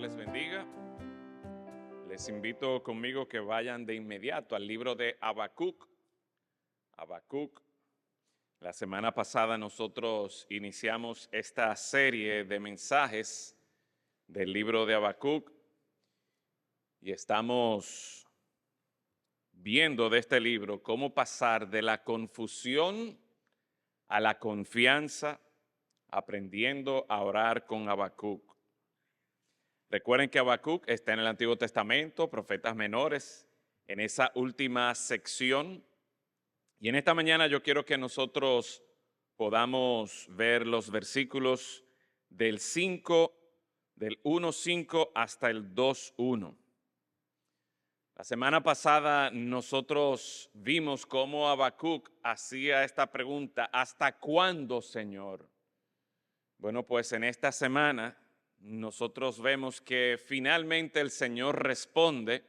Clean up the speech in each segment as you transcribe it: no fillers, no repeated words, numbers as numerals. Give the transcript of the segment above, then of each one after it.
les bendiga. Les invito conmigo que vayan de inmediato al libro de Habacuc. Habacuc. La semana pasada nosotros iniciamos esta serie de mensajes del libro de Habacuc y estamos viendo de este libro cómo pasar de la confusión a la confianza, aprendiendo a orar con Habacuc. Recuerden que Habacuc está en el Antiguo Testamento, profetas menores, en esa última sección. Y en esta mañana yo quiero que nosotros podamos ver los versículos del 1:5 hasta el 2:1. La semana pasada nosotros vimos cómo Habacuc hacía esta pregunta: ¿hasta cuándo, Señor? Bueno, pues en esta semana nosotros vemos que finalmente el Señor responde.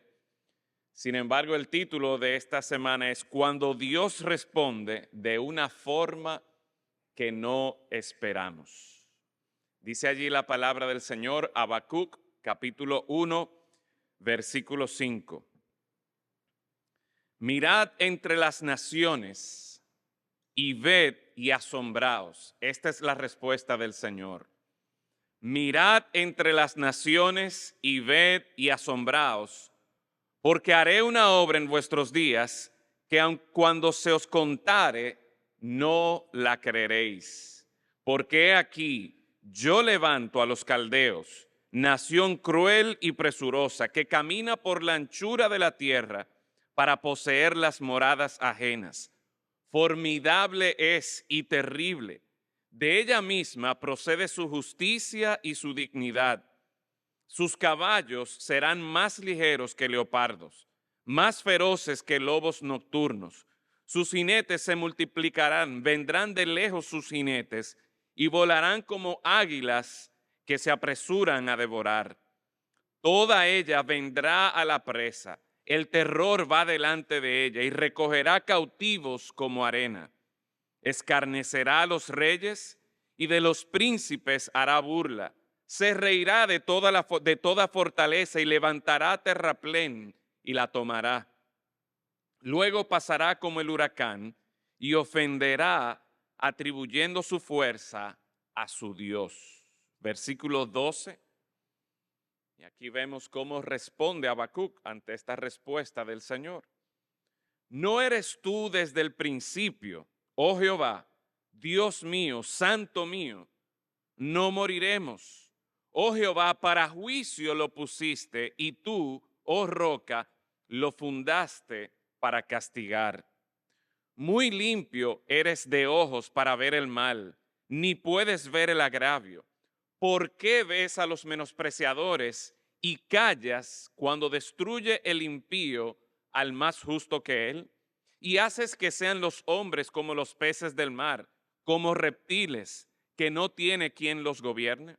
Sin embargo, el título de esta semana es Cuando Dios responde de una forma que no esperamos. Dice allí la palabra del Señor, Habacuc, capítulo 1, versículo 5. Mirad entre las naciones y ved y asombraos. Esta es la respuesta del Señor. Mirad entre las naciones y ved y asombraos, porque haré una obra en vuestros días que aun cuando se os contare, no la creeréis. Porque he aquí, yo levanto a los caldeos, nación cruel y presurosa, que camina por la anchura de la tierra para poseer las moradas ajenas. Formidable es y terrible. De ella misma procede su justicia y su dignidad. Sus caballos serán más ligeros que leopardos, más feroces que lobos nocturnos. Sus jinetes se multiplicarán, vendrán de lejos sus jinetes y volarán como águilas que se apresuran a devorar. Toda ella vendrá a la presa, el terror va delante de ella y recogerá cautivos como arena. Escarnecerá a los reyes y de los príncipes hará burla. Se reirá de toda fortaleza y levantará terraplén y la tomará. Luego pasará como el huracán y ofenderá atribuyendo su fuerza a su Dios. Versículo 12. Y aquí vemos cómo responde Habacuc ante esta respuesta del Señor. ¿No eres tú desde el principio, oh Jehová, Dios mío, santo mío? No moriremos. Oh Jehová, para juicio lo pusiste, y tú, oh roca, lo fundaste para castigar. Muy limpio eres de ojos para ver el mal, ni puedes ver el agravio. ¿Por qué ves a los menospreciadores y callas cuando destruye el impío al más justo que él? Y haces que sean los hombres como los peces del mar, como reptiles, que no tiene quien los gobierne.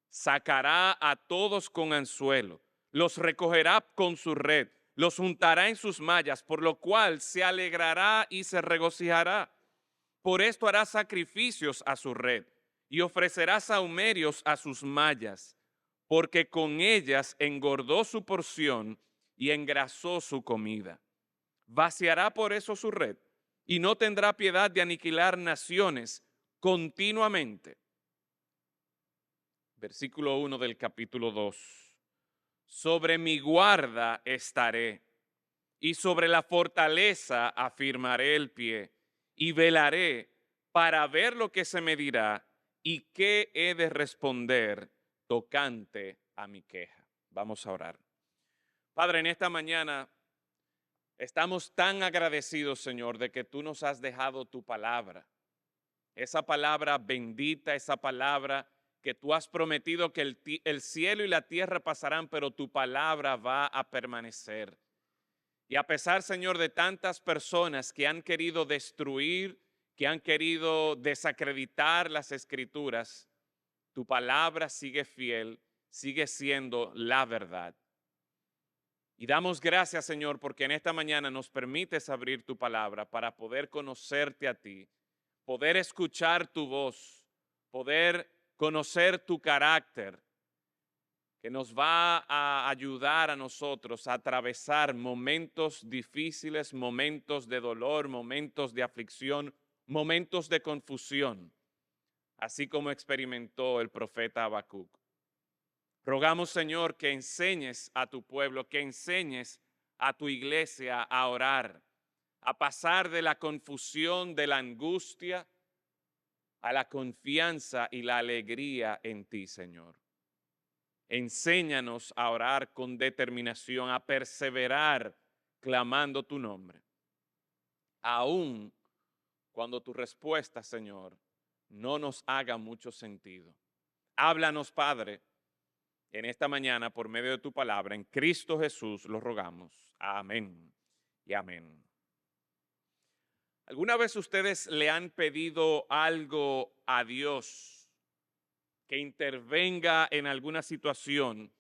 Sacará a todos con anzuelo, los recogerá con su red, los juntará en sus mallas, por lo cual se alegrará y se regocijará. Por esto hará sacrificios a su red y ofrecerá sahumerios a sus mallas, porque con ellas engordó su porción y engrasó su comida. Vaciará por eso su red y no tendrá piedad de aniquilar naciones continuamente. Versículo 1 del capítulo 2. Sobre mi guarda estaré y sobre la fortaleza afirmaré el pie y velaré para ver lo que se me dirá y qué he de responder tocante a mi queja. Vamos a orar. Padre, en esta mañana estamos tan agradecidos, Señor, de que tú nos has dejado tu palabra. Esa palabra bendita, esa palabra que tú has prometido que el cielo y la tierra pasarán, pero tu palabra va a permanecer. Y a pesar, Señor, de tantas personas que han querido destruir, que han querido desacreditar las Escrituras, tu palabra sigue fiel, sigue siendo la verdad. Y damos gracias, Señor, porque en esta mañana nos permites abrir tu palabra para poder conocerte a ti, poder escuchar tu voz, poder conocer tu carácter que nos va a ayudar a nosotros a atravesar momentos difíciles, momentos de dolor, momentos de aflicción, momentos de confusión, así como experimentó el profeta Habacuc. Rogamos, Señor, que enseñes a tu pueblo, que enseñes a tu iglesia a orar, a pasar de la confusión, de la angustia, a la confianza y la alegría en ti, Señor. Enséñanos a orar con determinación, a perseverar clamando tu nombre, aun cuando tu respuesta, Señor, no nos haga mucho sentido. Háblanos, Padre, en esta mañana por medio de tu palabra. En Cristo Jesús lo rogamos. Amén y amén. ¿Alguna vez ustedes le han pedido algo a Dios que intervenga en alguna situación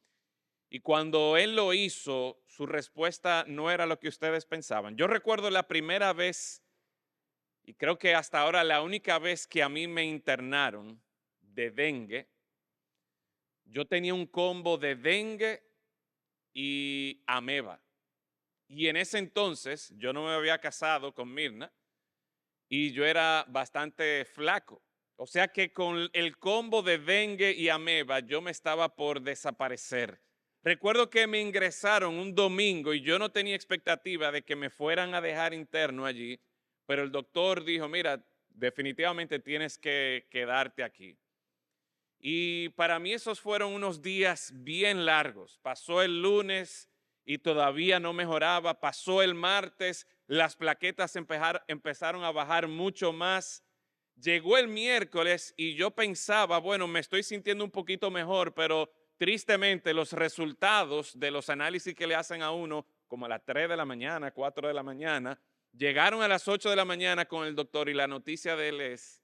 y cuando Él lo hizo, su respuesta no era lo que ustedes pensaban? Yo recuerdo la primera vez, y creo que hasta ahora la única vez que a mí me internaron de dengue. Yo tenía un combo de dengue y ameba. Y en ese entonces yo no me había casado con Mirna y yo era bastante flaco. O sea que con el combo de dengue y ameba yo me estaba por desaparecer. Recuerdo que me ingresaron un domingo y yo no tenía expectativa de que me fueran a dejar interno allí, pero el doctor dijo, mira, definitivamente tienes que quedarte aquí. Y para mí esos fueron unos días bien largos. Pasó el lunes y todavía no mejoraba. Pasó el martes, las plaquetas empezaron a bajar mucho más. Llegó el miércoles y yo pensaba, bueno, me estoy sintiendo un poquito mejor, pero tristemente los resultados de los análisis que le hacen a uno, como a las 3 de la mañana, 4 de la mañana, llegaron a las 8 de la mañana con el doctor y la noticia de él es,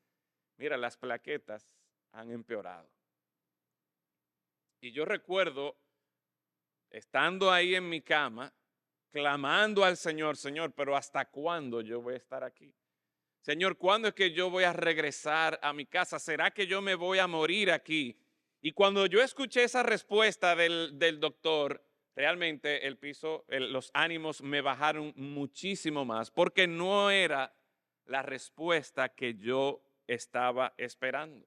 mira, las plaquetas han empeorado. Y yo recuerdo, estando ahí en mi cama, clamando al Señor, Señor, pero ¿hasta cuándo yo voy a estar aquí? Señor, ¿cuándo es que yo voy a regresar a mi casa? ¿Será que yo me voy a morir aquí? Y cuando yo escuché esa respuesta del doctor, realmente los ánimos me bajaron muchísimo más, porque no era la respuesta que yo estaba esperando.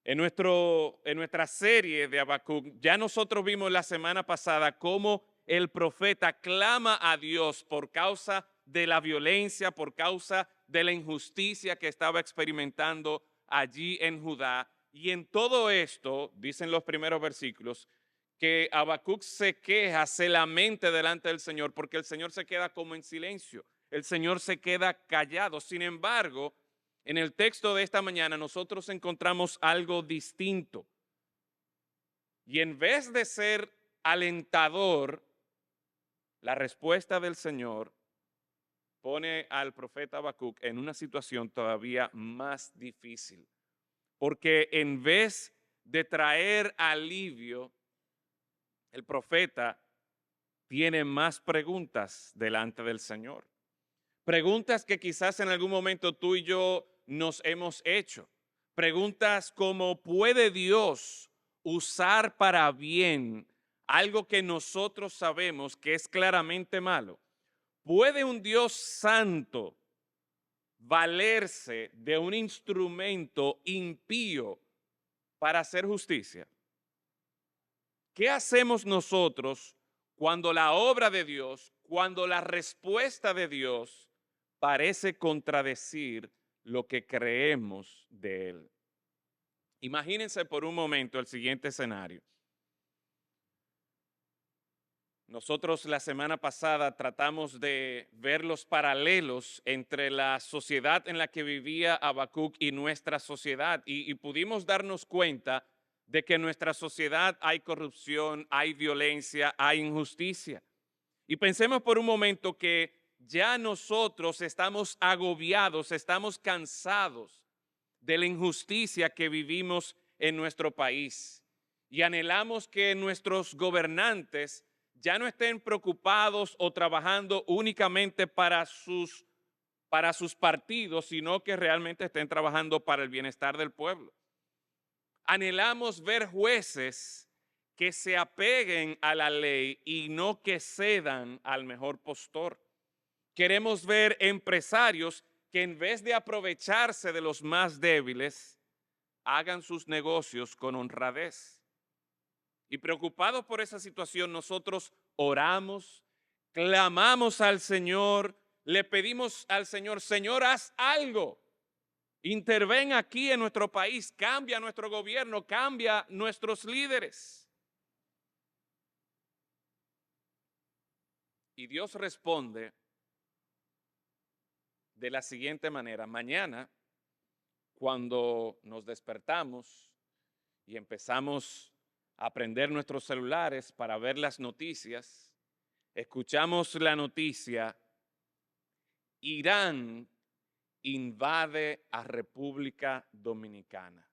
En nuestra serie de Habacuc, ya nosotros vimos la semana pasada cómo el profeta clama a Dios por causa de la violencia, por causa de la injusticia que estaba experimentando allí en Judá. Y en todo esto, dicen los primeros versículos, que Habacuc se queja, se lamenta delante del Señor, porque el Señor se queda como en silencio, el Señor se queda callado. Sin embargo, en el texto de esta mañana nosotros encontramos algo distinto. Y en vez de ser alentador, la respuesta del Señor pone al profeta Habacuc en una situación todavía más difícil. Porque en vez de traer alivio, el profeta tiene más preguntas delante del Señor. Preguntas que quizás en algún momento tú y yo nos hemos hecho. Preguntas como, ¿puede Dios usar para bien algo que nosotros sabemos que es claramente malo? ¿Puede un Dios santo valerse de un instrumento impío para hacer justicia? ¿Qué hacemos nosotros cuando la obra de Dios, cuando la respuesta de Dios parece contradecir lo que creemos de Él? Imagínense por un momento el siguiente escenario. Nosotros la semana pasada tratamos de ver los paralelos entre la sociedad en la que vivía Habacuc y nuestra sociedad y pudimos darnos cuenta de que en nuestra sociedad hay corrupción, hay violencia, hay injusticia. Y pensemos por un momento que ya nosotros estamos agobiados, estamos cansados de la injusticia que vivimos en nuestro país y anhelamos que nuestros gobernantes ya no estén preocupados o trabajando únicamente para sus partidos, sino que realmente estén trabajando para el bienestar del pueblo. Anhelamos ver jueces que se apeguen a la ley y no que cedan al mejor postor. Queremos ver empresarios que en vez de aprovecharse de los más débiles, hagan sus negocios con honradez. Y preocupados por esa situación, nosotros oramos, clamamos al Señor, le pedimos al Señor, Señor, haz algo. Interven aquí en nuestro país, cambia nuestro gobierno, cambia nuestros líderes. Y Dios responde de la siguiente manera. Mañana, cuando nos despertamos y empezamos a prender nuestros celulares para ver las noticias, escuchamos la noticia: Irán invade a República Dominicana.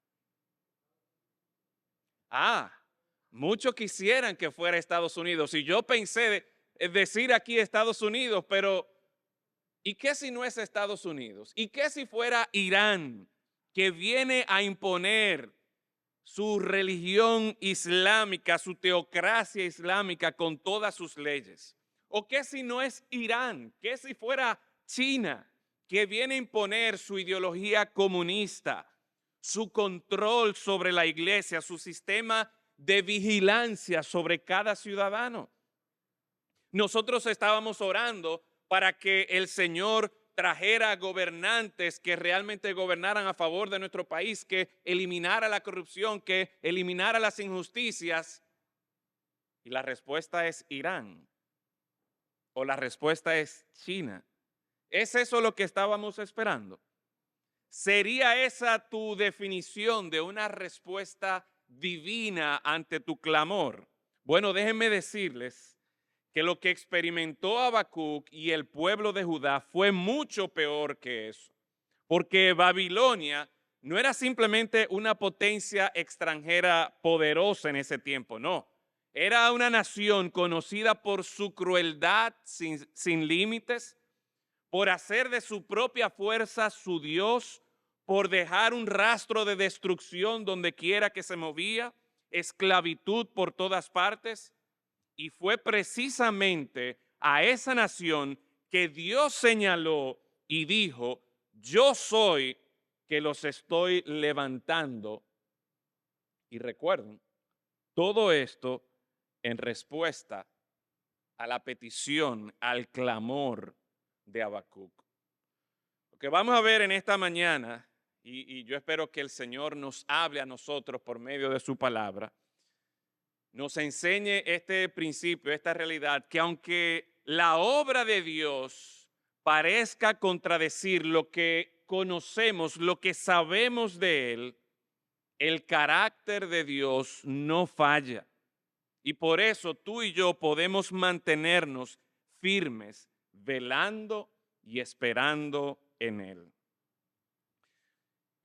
Muchos quisieran que fuera Estados Unidos. Y yo pensé decir aquí Estados Unidos, pero ¿y qué si no es Estados Unidos? ¿Y qué si fuera Irán, que viene a imponer su religión islámica, su teocracia islámica con todas sus leyes? ¿O qué si no es Irán? ¿Qué si fuera China, que viene a imponer su ideología comunista, su control sobre la iglesia, su sistema de vigilancia sobre cada ciudadano? Nosotros estábamos orando para que el Señor trajera gobernantes que realmente gobernaran a favor de nuestro país, que eliminara la corrupción, que eliminara las injusticias. Y la respuesta es Irán, o la respuesta es China. ¿Es eso lo que estábamos esperando? ¿Sería esa tu definición de una respuesta divina ante tu clamor? Bueno, déjenme decirles que lo que experimentó Habacuc y el pueblo de Judá fue mucho peor que eso. Porque Babilonia no era simplemente una potencia extranjera poderosa en ese tiempo, no. Era una nación conocida por su crueldad sin límites, por hacer de su propia fuerza su Dios, por dejar un rastro de destrucción donde quiera que se movía, esclavitud por todas partes. Y fue precisamente a esa nación que Dios señaló y dijo: yo soy que los estoy levantando. Y recuerden, todo esto en respuesta a la petición, al clamor de Habacuc. Lo que vamos a ver en esta mañana, y yo espero que el Señor nos hable a nosotros por medio de su palabra, nos enseñe este principio, esta realidad, que aunque la obra de Dios parezca contradecir lo que conocemos, lo que sabemos de Él, el carácter de Dios no falla. Y por eso tú y yo podemos mantenernos firmes, velando y esperando en Él.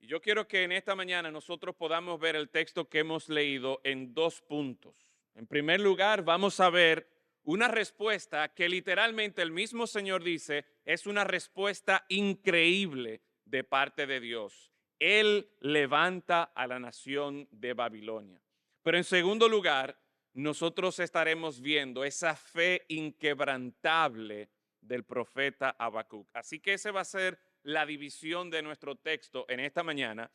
Y yo quiero que en esta mañana nosotros podamos ver el texto que hemos leído en dos puntos. En primer lugar, vamos a ver una respuesta que literalmente el mismo Señor dice es una respuesta increíble de parte de Dios. Él levanta a la nación de Babilonia. Pero en segundo lugar, nosotros estaremos viendo esa fe inquebrantable del profeta Habacuc. Así que ese va a ser la división de nuestro texto en esta mañana.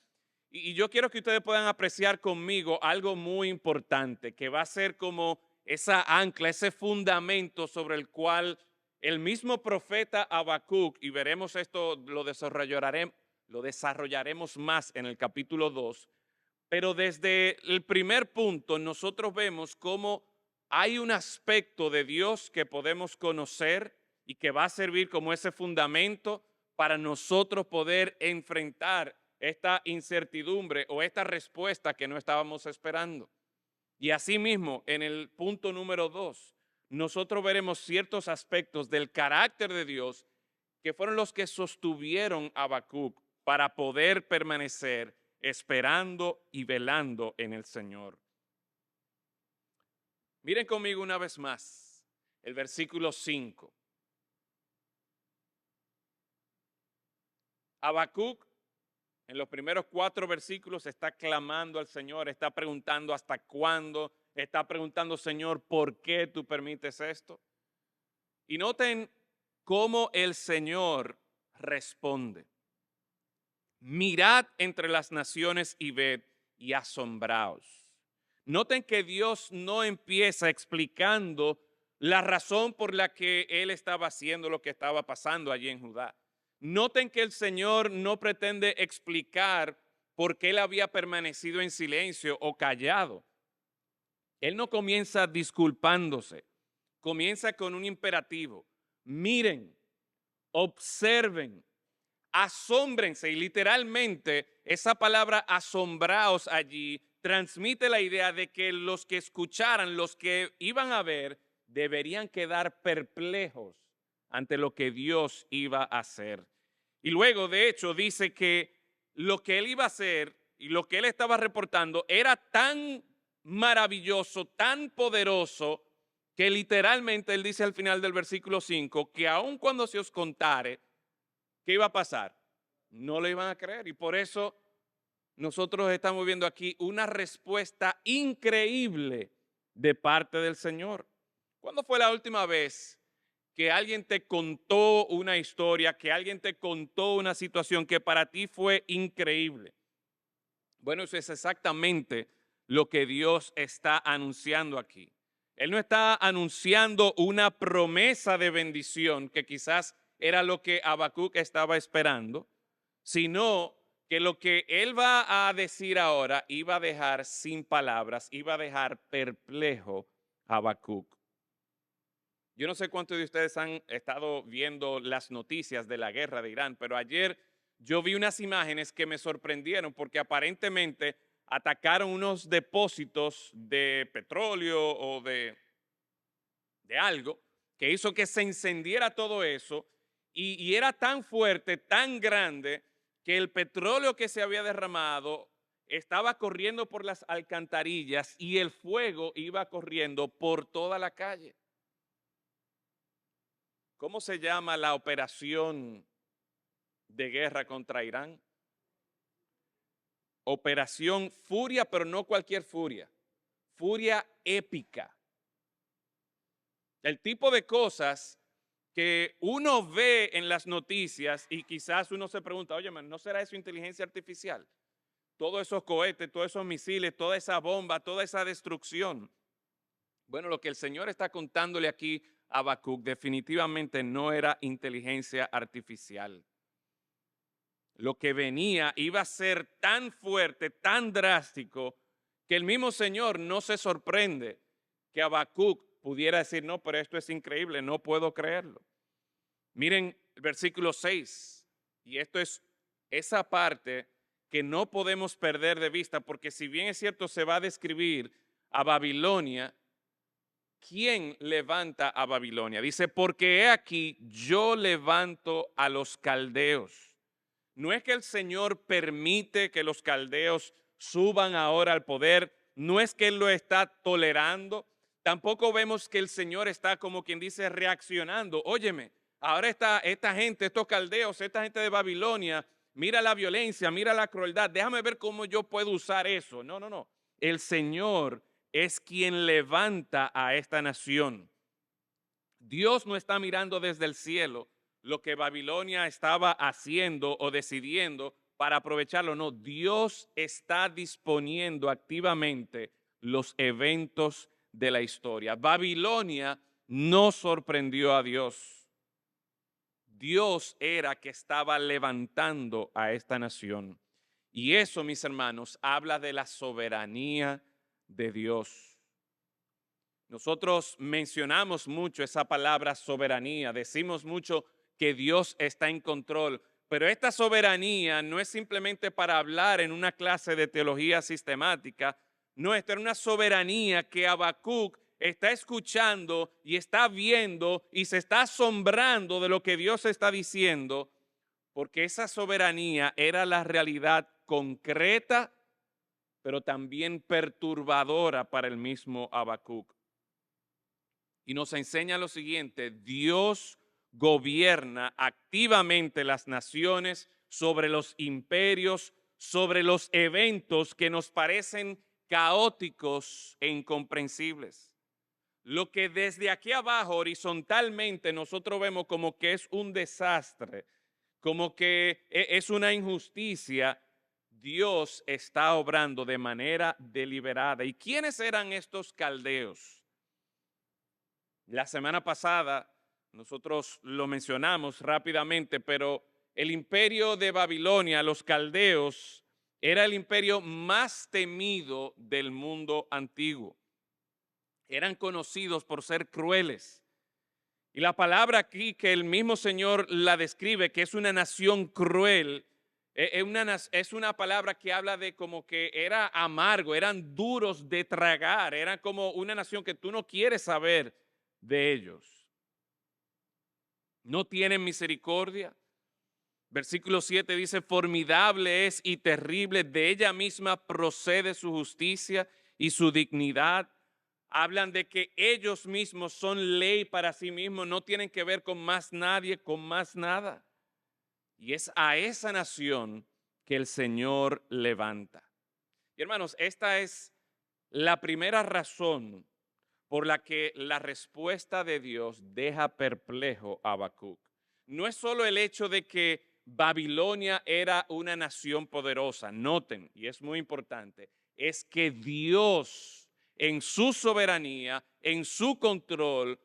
Y yo quiero que ustedes puedan apreciar conmigo algo muy importante, que va a ser como esa ancla, ese fundamento sobre el cual el mismo profeta Habacuc, y veremos esto, lo desarrollaremos más en el capítulo 2, pero desde el primer punto nosotros vemos cómo hay un aspecto de Dios que podemos conocer y que va a servir como ese fundamento para nosotros poder enfrentar esta incertidumbre o esta respuesta que no estábamos esperando. Y asimismo, en el punto número 2, nosotros veremos ciertos aspectos del carácter de Dios que fueron los que sostuvieron a Habacuc para poder permanecer esperando y velando en el Señor. Miren conmigo una vez más el versículo 5. Habacuc en los primeros 4 versículos está clamando al Señor, está preguntando hasta cuándo, está preguntando, Señor, ¿por qué tú permites esto? Y noten cómo el Señor responde. Mirad entre las naciones y ved y asombraos. Noten que Dios no empieza explicando la razón por la que Él estaba haciendo lo que estaba pasando allí en Judá. Noten que el Señor no pretende explicar por qué Él había permanecido en silencio o callado. Él no comienza disculpándose, comienza con un imperativo. Miren, observen, asómbrense, y literalmente esa palabra asombraos allí transmite la idea de que los que escucharan, los que iban a ver, deberían quedar perplejos ante lo que Dios iba a hacer. Y luego, de hecho, dice que lo que él iba a hacer y lo que él estaba reportando era tan maravilloso, tan poderoso, que literalmente él dice al final del versículo 5, que aun cuando se os contare, ¿qué iba a pasar? No le iban a creer. Y por eso nosotros estamos viendo aquí una respuesta increíble de parte del Señor. ¿Cuándo fue la última vez que alguien te contó una historia, que alguien te contó una situación que para ti fue increíble? Bueno, eso es exactamente lo que Dios está anunciando aquí. Él no está anunciando una promesa de bendición, que quizás era lo que Habacuc estaba esperando, sino que lo que él va a decir ahora iba a dejar sin palabras, iba a dejar perplejo a Habacuc. Yo no sé cuántos de ustedes han estado viendo las noticias de la guerra de Irán, pero ayer yo vi unas imágenes que me sorprendieron porque aparentemente atacaron unos depósitos de petróleo o de algo que hizo que se encendiera todo eso y era tan fuerte, tan grande, que el petróleo que se había derramado estaba corriendo por las alcantarillas y el fuego iba corriendo por toda la calle. ¿Cómo se llama la operación de guerra contra Irán? Operación Furia, pero no cualquier furia. Furia épica. El tipo de cosas que uno ve en las noticias y quizás uno se pregunta, oye, ¿no será eso inteligencia artificial? Todos esos cohetes, todos esos misiles, toda esa bomba, toda esa destrucción. Bueno, lo que el Señor está contándole aquí a Habacuc definitivamente no era inteligencia artificial. Lo que venía iba a ser tan fuerte, tan drástico, que el mismo Señor no se sorprende que Habacuc pudiera decir, no, pero esto es increíble, no puedo creerlo. Miren el versículo 6, y esto es esa parte que no podemos perder de vista, porque si bien es cierto se va a describir a Babilonia, ¿quién levanta a Babilonia? Dice, porque he aquí, yo levanto a los caldeos. No es que el Señor permite que los caldeos suban ahora al poder, no es que Él lo está tolerando, tampoco vemos que el Señor está, como quien dice, reaccionando. Óyeme, ahora esta gente, estos caldeos, esta gente de Babilonia, mira la violencia, mira la crueldad, déjame ver cómo yo puedo usar eso. No, no, no. El Señor es quien levanta a esta nación. Dios no está mirando desde el cielo lo que Babilonia estaba haciendo o decidiendo para aprovecharlo. No, Dios está disponiendo activamente los eventos de la historia. Babilonia no sorprendió a Dios. Dios era que estaba levantando a esta nación. Y eso, mis hermanos, habla de la soberanía de Dios. Nosotros mencionamos mucho esa palabra soberanía, decimos mucho que Dios está en control, pero esta soberanía no es simplemente para hablar en una clase de teología sistemática, no, esta es una soberanía que Habacuc está escuchando y está viendo y se está asombrando de lo que Dios está diciendo, porque esa soberanía era la realidad concreta, pero también perturbadora para el mismo Habacuc. Y nos enseña lo siguiente, Dios gobierna activamente las naciones sobre los imperios, sobre los eventos que nos parecen caóticos e incomprensibles. Lo que desde aquí abajo, horizontalmente, nosotros vemos como que es un desastre, como que es una injusticia, Dios está obrando de manera deliberada. ¿Y quiénes eran estos caldeos? La semana pasada nosotros lo mencionamos rápidamente, pero el imperio de Babilonia, los caldeos, era el imperio más temido del mundo antiguo. Eran conocidos por ser crueles. Y la palabra aquí que el mismo Señor la describe, que es una nación cruel, es una palabra que habla de como que era amargo, eran duros de tragar, eran como una nación que tú no quieres saber de ellos. No tienen misericordia. Versículo 7 dice, formidable es y terrible, de ella misma procede su justicia y su dignidad. Hablan de que ellos mismos son ley para sí mismos, no tienen que ver con más nadie, con más nada. Y es a esa nación que el Señor levanta. Y hermanos, esta es la primera razón por la que la respuesta de Dios deja perplejo a Habacuc. No es solo el hecho de que Babilonia era una nación poderosa, noten, y es muy importante, es que Dios en su soberanía, en su control,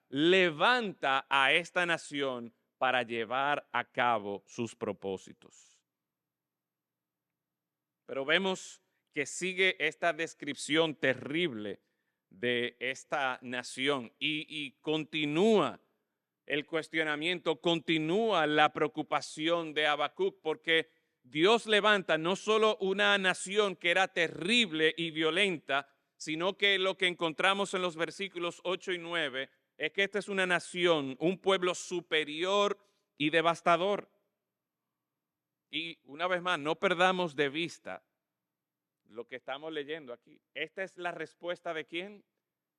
levanta a esta nación para llevar a cabo sus propósitos. Pero vemos que sigue esta descripción terrible de esta nación y continúa el cuestionamiento, continúa la preocupación de Habacuc, porque Dios levanta no solo una nación que era terrible y violenta, sino que lo que encontramos en los versículos 8 y 9 es que esta es una nación, un pueblo superior y devastador. Y una vez más, no perdamos de vista lo que estamos leyendo aquí. Esta es la respuesta de quién?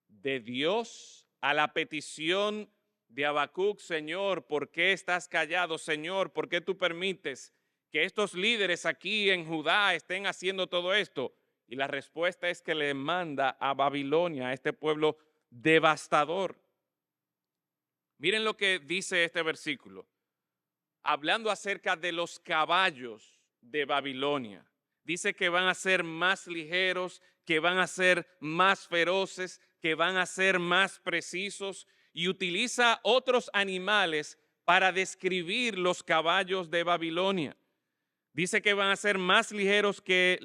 De Dios a la petición de Habacuc. Señor, ¿por qué estás callado? Señor, ¿por qué tú permites que estos líderes aquí en Judá estén haciendo todo esto? Y la respuesta es que le manda a Babilonia, a este pueblo devastador. Miren lo que dice este versículo, hablando acerca de los caballos de Babilonia. Dice que van a ser más ligeros, que van a ser más feroces, que van a ser más precisos, y utiliza otros animales para describir los caballos de Babilonia. Dice que van a ser más ligeros que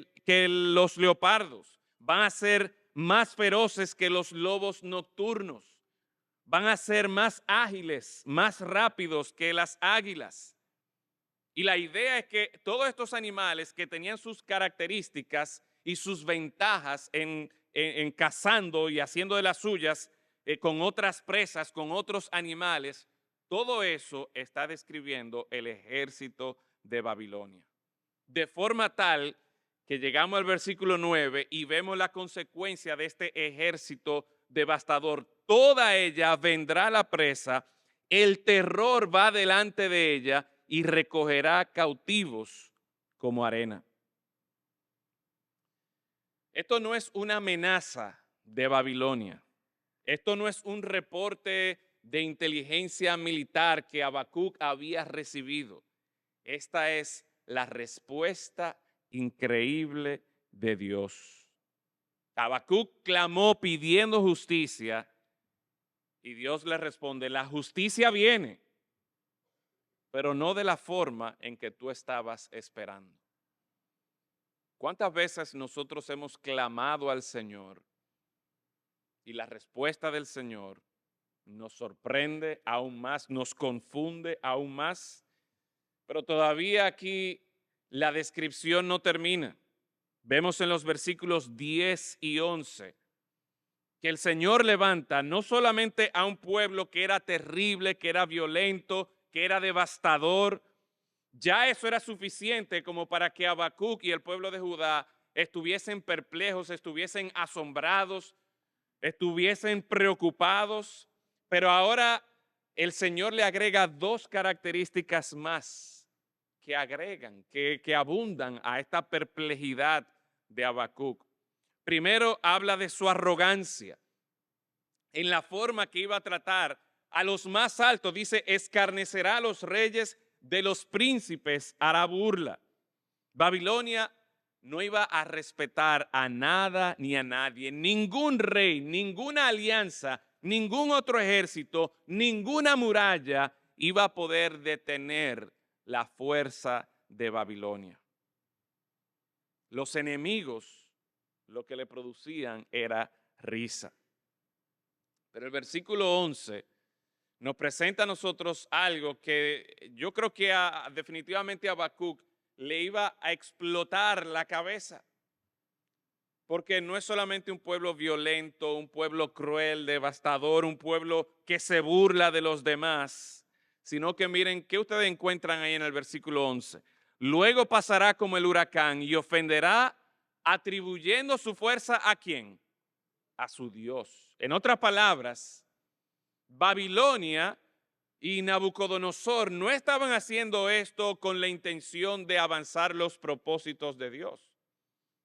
los leopardos, van a ser más feroces que los lobos nocturnos, van a ser más ágiles, más rápidos que las águilas. Y la idea es que todos estos animales que tenían sus características y sus ventajas en cazando y haciendo de las suyas con otras presas, con otros animales, todo eso está describiendo el ejército de Babilonia. De forma tal que llegamos al versículo 9 y vemos la consecuencia de este ejército devastador. Toda ella vendrá a la presa, el terror va delante de ella y recogerá cautivos como arena. Esto no es una amenaza de Babilonia. Esto no es un reporte de inteligencia militar que Habacuc había recibido. Esta es la respuesta increíble de Dios. Habacuc clamó pidiendo justicia y Dios le responde, la justicia viene, pero no de la forma en que tú estabas esperando. ¿Cuántas veces nosotros hemos clamado al Señor y la respuesta del Señor nos sorprende aún más, nos confunde aún más? Pero todavía aquí la descripción no termina. Vemos en los versículos 10 y 11 que el Señor levanta no solamente a un pueblo que era terrible, que era violento, que era devastador. Ya eso era suficiente como para que Habacuc y el pueblo de Judá estuviesen perplejos, estuviesen asombrados, estuviesen preocupados. Pero ahora el Señor le agrega dos características más que agregan, que abundan a esta perplejidad de Habacuc. Primero habla de su arrogancia, en la forma que iba a tratar a los más altos. Dice, escarnecerá a los reyes, de los príncipes hará burla. Babilonia no iba a respetar a nada ni a nadie, ningún rey, ninguna alianza, ningún otro ejército, ninguna muralla iba a poder detener la fuerza de Babilonia. Los enemigos lo que le producían era risa. Pero el versículo 11 nos presenta a nosotros algo que yo creo que definitivamente a Habacuc le iba a explotar la cabeza. Porque no es solamente un pueblo violento, un pueblo cruel, devastador, un pueblo que se burla de los demás, sino que miren, ¿qué ustedes encuentran ahí en el versículo 11? Luego pasará como el huracán y ofenderá, atribuyendo su fuerza ¿a quién? A su Dios. En otras palabras, Babilonia y Nabucodonosor no estaban haciendo esto con la intención de avanzar los propósitos de Dios.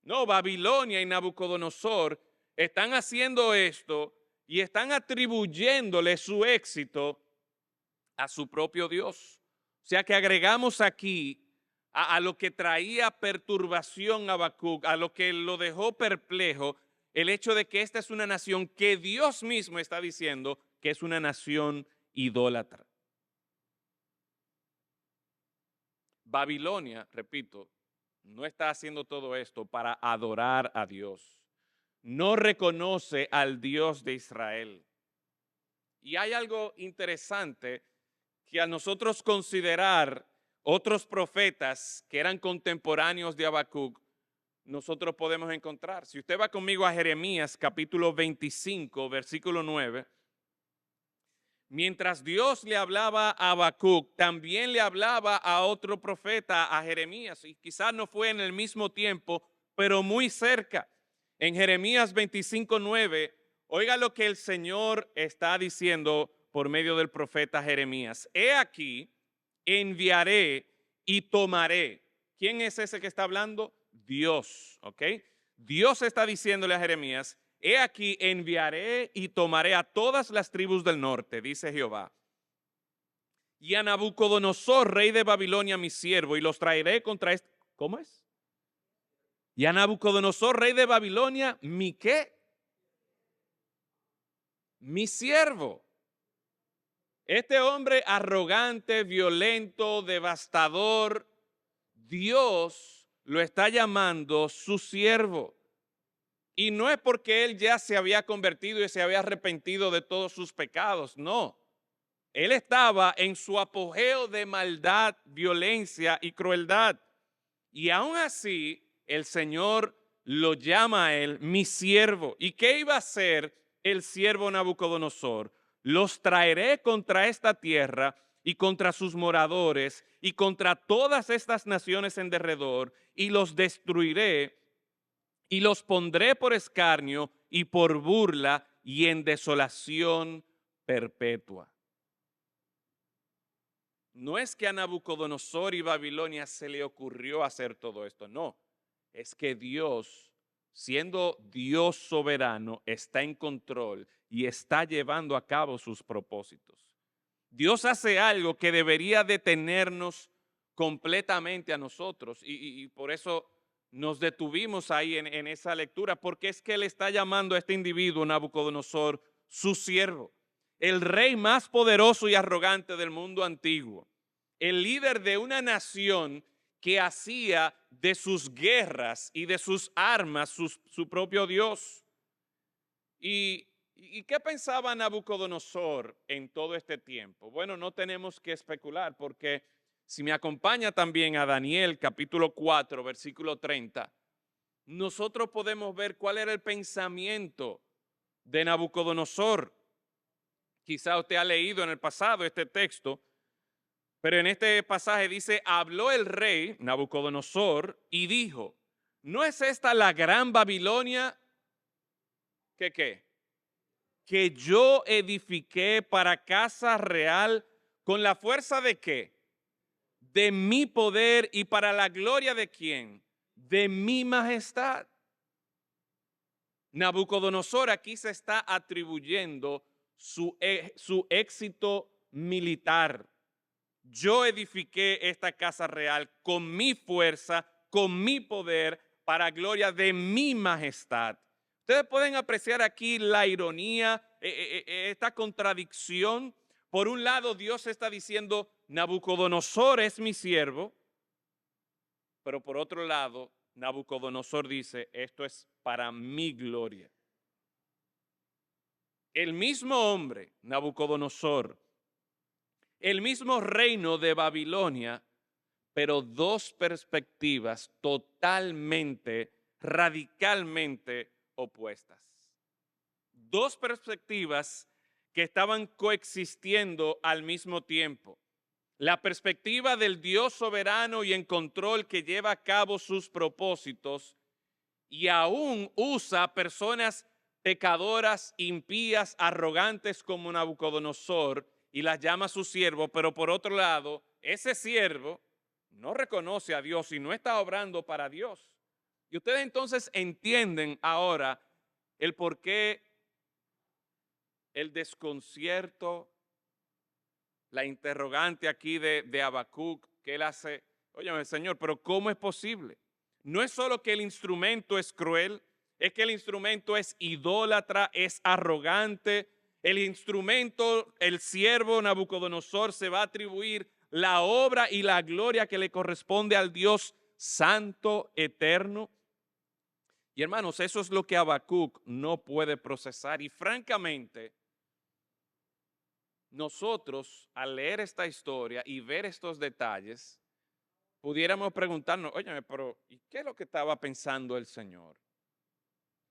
No, Babilonia y Nabucodonosor están haciendo esto y están atribuyéndole su éxito a su propio Dios. O sea que agregamos aquí a lo que traía perturbación a Habacuc, a lo que lo dejó perplejo, el hecho de que esta es una nación que Dios mismo está diciendo que es una nación idólatra. Babilonia, repito, no está haciendo todo esto para adorar a Dios. No reconoce al Dios de Israel. Y hay algo interesante que a nosotros considerar otros profetas que eran contemporáneos de Habacuc, nosotros podemos encontrar. Si usted va conmigo a Jeremías capítulo 25, versículo 9, mientras Dios le hablaba a Habacuc, también le hablaba a otro profeta, a Jeremías, y quizás no fue en el mismo tiempo, pero muy cerca. En Jeremías 25:9, oiga lo que el Señor está diciendo por medio del profeta Jeremías. He aquí, enviaré y tomaré. ¿Quién es ese que está hablando? Dios, ¿ok? Dios está diciéndole a Jeremías, he aquí enviaré y tomaré a todas las tribus del norte, dice Jehová, y a Nabucodonosor, rey de Babilonia, mi siervo, y los traeré contra este. ¿Cómo es? Y a Nabucodonosor, rey de Babilonia, ¿mi qué? Mi siervo. Este hombre arrogante, violento, devastador, Dios lo está llamando su siervo. Y no es porque él ya se había convertido y se había arrepentido de todos sus pecados, no. Él estaba en su apogeo de maldad, violencia y crueldad. Y aún así, el Señor lo llama a él mi siervo. ¿Y qué iba a hacer el siervo Nabucodonosor? Los traeré contra esta tierra y contra sus moradores y contra todas estas naciones en derredor y los destruiré y los pondré por escarnio y por burla y en desolación perpetua. No es que a Nabucodonosor y Babilonia se le ocurrió hacer todo esto, no. Es que Dios, siendo Dios soberano, está en control y está llevando a cabo sus propósitos. Dios hace algo que debería detenernos completamente a nosotros y por eso nos detuvimos ahí en esa lectura, porque es que él está llamando a este individuo, Nabucodonosor, su siervo, el rey más poderoso y arrogante del mundo antiguo, el líder de una nación que hacía de sus guerras y de sus armas su propio Dios. ¿Y qué pensaba Nabucodonosor en todo este tiempo? Bueno, no tenemos que especular porque si me acompaña también a Daniel capítulo 4, versículo 30, nosotros podemos ver cuál era el pensamiento de Nabucodonosor. Quizá usted ha leído en el pasado este texto, pero en este pasaje dice, habló el rey Nabucodonosor y dijo, ¿no es esta la gran Babilonia que qué? Que yo edifiqué para casa real con la fuerza de qué? De mi poder y para la gloria de quién? De mi majestad. Nabucodonosor aquí se está atribuyendo su éxito militar. Yo edifiqué esta casa real con mi fuerza, con mi poder, para gloria de mi majestad. Ustedes pueden apreciar aquí la ironía, esta contradicción. Por un lado, Dios está diciendo, Nabucodonosor es mi siervo, pero por otro lado, Nabucodonosor dice, esto es para mi gloria. El mismo hombre, Nabucodonosor, el mismo reino de Babilonia, pero dos perspectivas totalmente, radicalmente opuestas. Dos perspectivas que estaban coexistiendo al mismo tiempo. La perspectiva del Dios soberano y en control que lleva a cabo sus propósitos y aún usa personas pecadoras, impías, arrogantes como Nabucodonosor y las llama su siervo, pero por otro lado, ese siervo no reconoce a Dios y no está obrando para Dios. Y ustedes entonces entienden ahora el por qué el desconcierto, la interrogante aquí de Habacuc, que él hace, óyeme, Señor, pero ¿cómo es posible? No es solo que el instrumento es cruel, es que el instrumento es idólatra, es arrogante. El instrumento, el siervo Nabucodonosor, se va a atribuir la obra y la gloria que le corresponde al Dios santo, eterno. Y hermanos, eso es lo que Habacuc no puede procesar. Y francamente, nosotros al leer esta historia y ver estos detalles, pudiéramos preguntarnos, óyeme, pero ¿y qué es lo que estaba pensando el Señor?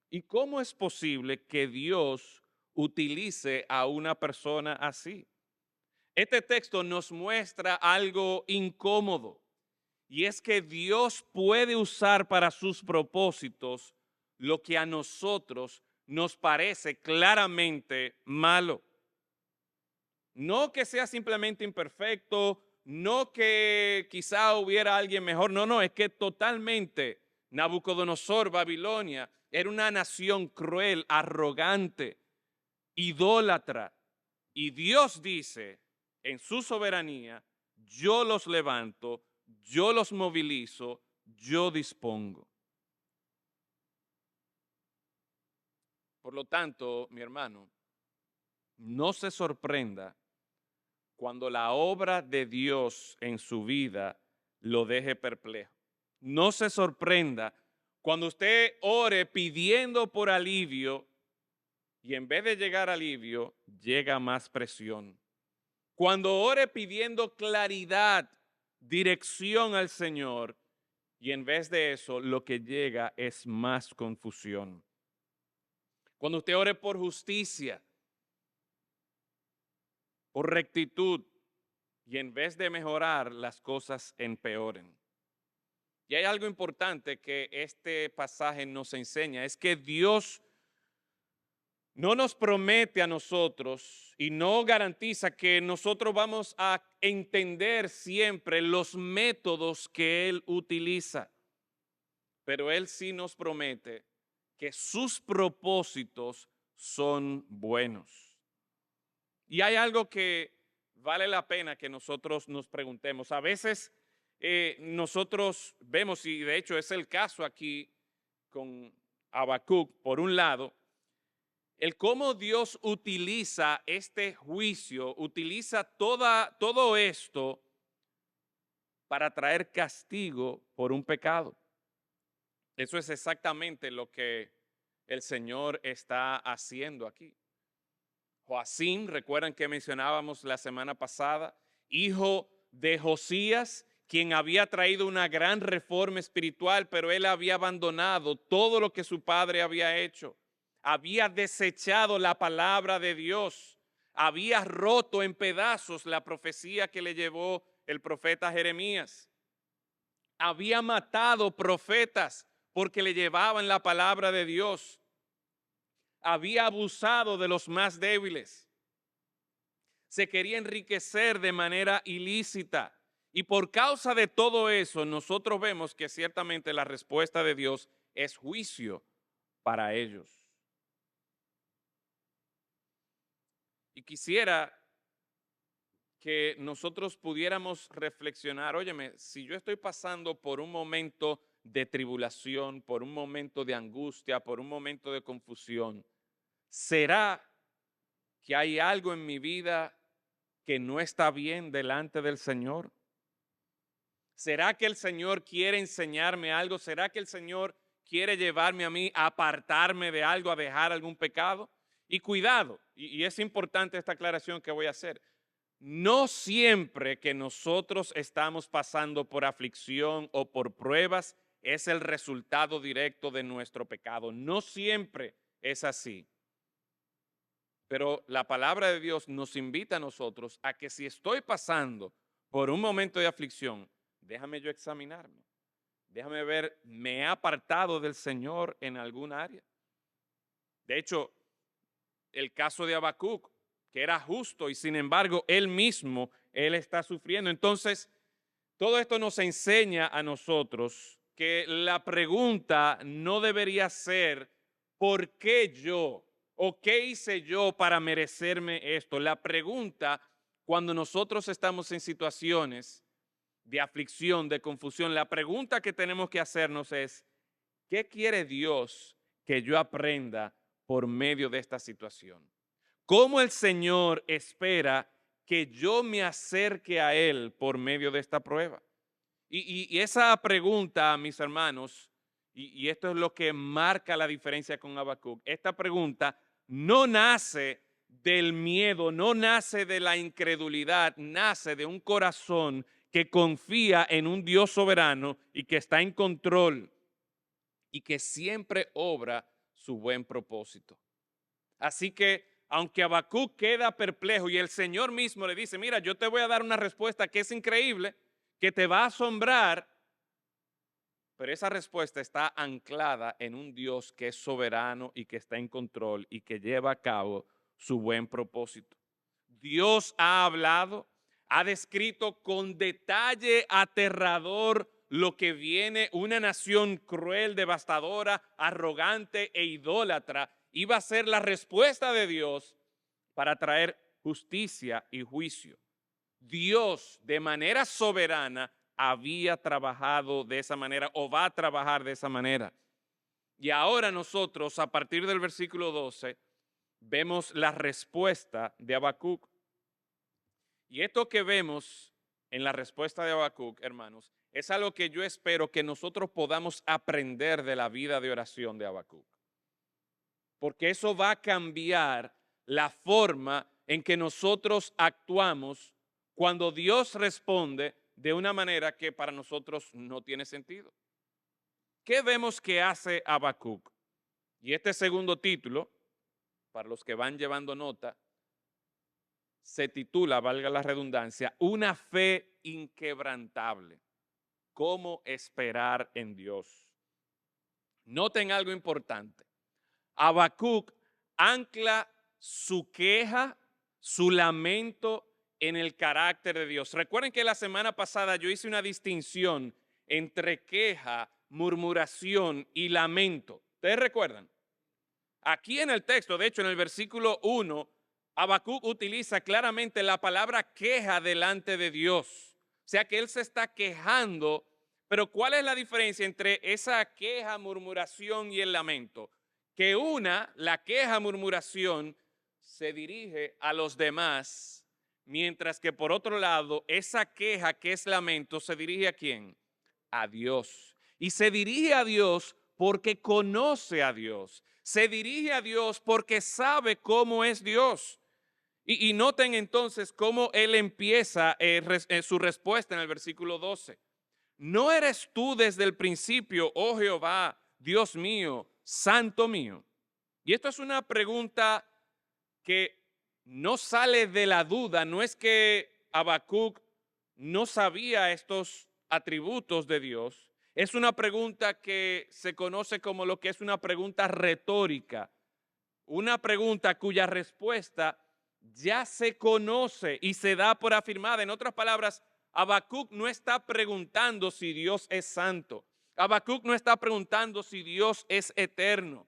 ¿Y cómo es posible que Dios utilice a una persona así? Este texto nos muestra algo incómodo, y es que Dios puede usar para sus propósitos lo que a nosotros nos parece claramente malo. No que sea simplemente imperfecto, no que quizá hubiera alguien mejor, no, es que totalmente Nabucodonosor, Babilonia, era una nación cruel, arrogante, idólatra. Y Dios dice en su soberanía, yo los levanto, yo los movilizo, yo dispongo. Por lo tanto, mi hermano, no se sorprenda cuando la obra de Dios en su vida lo deje perplejo. No se sorprenda cuando usted ore pidiendo por alivio y en vez de llegar alivio, llega más presión. Cuando ore pidiendo claridad, dirección al Señor y en vez de eso, lo que llega es más confusión. Cuando usted ore por justicia, por rectitud, y en vez de mejorar, las cosas empeoren. Y hay algo importante que este pasaje nos enseña, es que Dios no nos promete a nosotros y no garantiza que nosotros vamos a entender siempre los métodos que Él utiliza, pero Él sí nos promete que sus propósitos son buenos. Y hay algo que vale la pena que nosotros nos preguntemos. A veces nosotros vemos, y de hecho es el caso aquí con Habacuc, por un lado, el cómo Dios utiliza este juicio, utiliza todo esto para traer castigo por un pecado. Eso es exactamente lo que el Señor está haciendo aquí. Joacim, recuerdan que mencionábamos la semana pasada, hijo de Josías, quien había traído una gran reforma espiritual, pero él había abandonado todo lo que su padre había hecho. Había desechado la palabra de Dios, había roto en pedazos la profecía que le llevó el profeta Jeremías. Había matado profetas porque le llevaban la palabra de Dios. Había abusado de los más débiles. Se quería enriquecer de manera ilícita. Y por causa de todo eso, nosotros vemos que ciertamente la respuesta de Dios es juicio para ellos. Y quisiera que nosotros pudiéramos reflexionar, óyeme, si yo estoy pasando por un momento de tribulación, por un momento de angustia, por un momento de confusión, ¿será que hay algo en mi vida que no está bien delante del Señor? ¿Será que el Señor quiere enseñarme algo? ¿Será que el Señor quiere llevarme a mí a apartarme de algo, a dejar algún pecado? Y cuidado, y es importante esta aclaración que voy a hacer. No siempre que nosotros estamos pasando por aflicción o por pruebas es el resultado directo de nuestro pecado. No siempre es así. Pero la palabra de Dios nos invita a nosotros a que si estoy pasando por un momento de aflicción, déjame yo examinarme. Déjame ver, ¿me he apartado del Señor en algún área? De hecho, el caso de Habacuc, que era justo y sin embargo él está sufriendo. Entonces, todo esto nos enseña a nosotros que la pregunta no debería ser ¿por qué yo? ¿O qué hice yo para merecerme esto? La pregunta, cuando nosotros estamos en situaciones de aflicción, de confusión, la pregunta que tenemos que hacernos es, ¿qué quiere Dios que yo aprenda por medio de esta situación? ¿Cómo el Señor espera que yo me acerque a Él por medio de esta prueba? Y esa pregunta, mis hermanos, y esto es lo que marca la diferencia con Habacuc, esta pregunta no nace del miedo, no nace de la incredulidad, nace de un corazón que confía en un Dios soberano y que está en control y que siempre obra su buen propósito. Así que, aunque Habacuc queda perplejo y el Señor mismo le dice, mira, yo te voy a dar una respuesta que es increíble, que te va a asombrar, pero esa respuesta está anclada en un Dios que es soberano y que está en control y que lleva a cabo su buen propósito. Dios ha hablado, ha descrito con detalle aterrador lo que viene, una nación cruel, devastadora, arrogante e idólatra. Iba a ser la respuesta de Dios para traer justicia y juicio. Dios, de manera soberana, había trabajado de esa manera o va a trabajar de esa manera. Y ahora nosotros, a partir del versículo 12, vemos la respuesta de Habacuc. Y esto que vemos en la respuesta de Habacuc, hermanos, es algo que yo espero que nosotros podamos aprender de la vida de oración de Habacuc. Porque eso va a cambiar la forma en que nosotros actuamos cuando Dios responde de una manera que para nosotros no tiene sentido. ¿Qué vemos que hace Habacuc? Y este segundo título, para los que van llevando nota, se titula, valga la redundancia, Una fe inquebrantable. ¿Cómo esperar en Dios? Noten algo importante. Habacuc ancla su queja, su lamento en el carácter de Dios. Recuerden que la semana pasada yo hice una distinción entre queja, murmuración y lamento. ¿Ustedes recuerdan? Aquí en el texto, de hecho en el versículo 1, Habacuc utiliza claramente la palabra queja delante de Dios. O sea que él se está quejando, pero ¿cuál es la diferencia entre esa queja, murmuración y el lamento? Que la queja, murmuración, se dirige a los demás, mientras que por otro lado, esa queja que es lamento, se dirige ¿a quién? A Dios. Y se dirige a Dios porque conoce a Dios. Se dirige a Dios porque sabe cómo es Dios. Y noten entonces cómo él empieza su respuesta en el versículo 12. ¿No eres tú desde el principio, oh Jehová, Dios mío, santo mío? Y esto es una pregunta que no sale de la duda. No es que Habacuc no sabía estos atributos de Dios. Es una pregunta que se conoce como lo que es una pregunta retórica. Una pregunta cuya respuesta ya se conoce y se da por afirmada. En otras palabras, Habacuc no está preguntando si Dios es santo. Habacuc no está preguntando si Dios es eterno.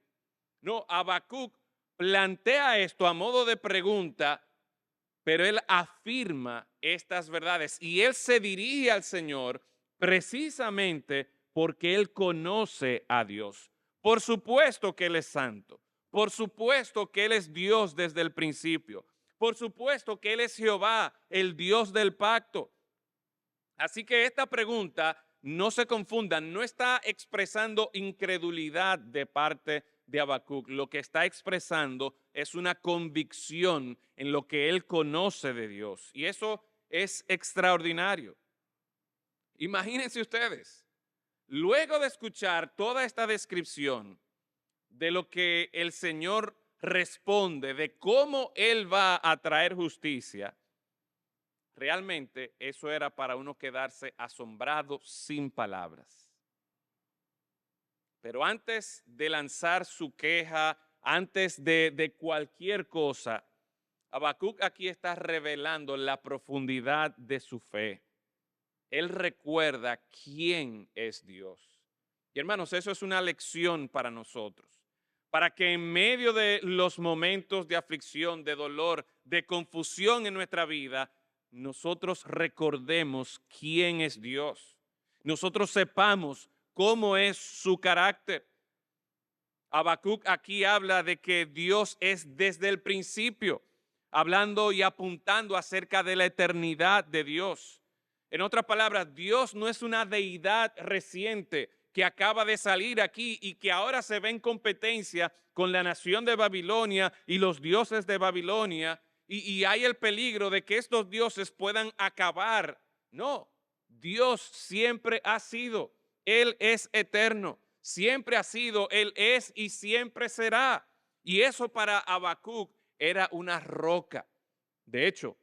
No, Habacuc plantea esto a modo de pregunta pero él afirma estas verdades y él se dirige al Señor precisamente porque él conoce a Dios. Por supuesto que él es santo, por supuesto que él es Dios desde el principio, por supuesto que él es Jehová, el Dios del pacto. Así que esta pregunta, no se confundan, no está expresando incredulidad de parte de Habacuc. Lo que está expresando es una convicción en lo que él conoce de Dios. Y eso es extraordinario. Imagínense ustedes, luego de escuchar toda esta descripción de lo que el Señor responde, de cómo él va a traer justicia, realmente eso era para uno quedarse asombrado sin palabras. Pero antes de lanzar su queja, antes de cualquier cosa, Habacuc aquí está revelando la profundidad de su fe. Él recuerda quién es Dios. Y hermanos, eso es una lección para nosotros. Para que en medio de los momentos de aflicción, de dolor, de confusión en nuestra vida, nosotros recordemos quién es Dios. Nosotros sepamos cómo es su carácter. Habacuc aquí habla de que Dios es desde el principio, hablando y apuntando acerca de la eternidad de Dios. En otras palabras, Dios no es una deidad reciente que acaba de salir aquí y que ahora se ve en competencia con la nación de Babilonia y los dioses de Babilonia, y hay el peligro de que estos dioses puedan acabar. No, Dios siempre ha sido, Él es eterno, siempre ha sido, Él es y siempre será. Y eso para Habacuc era una roca. De hecho,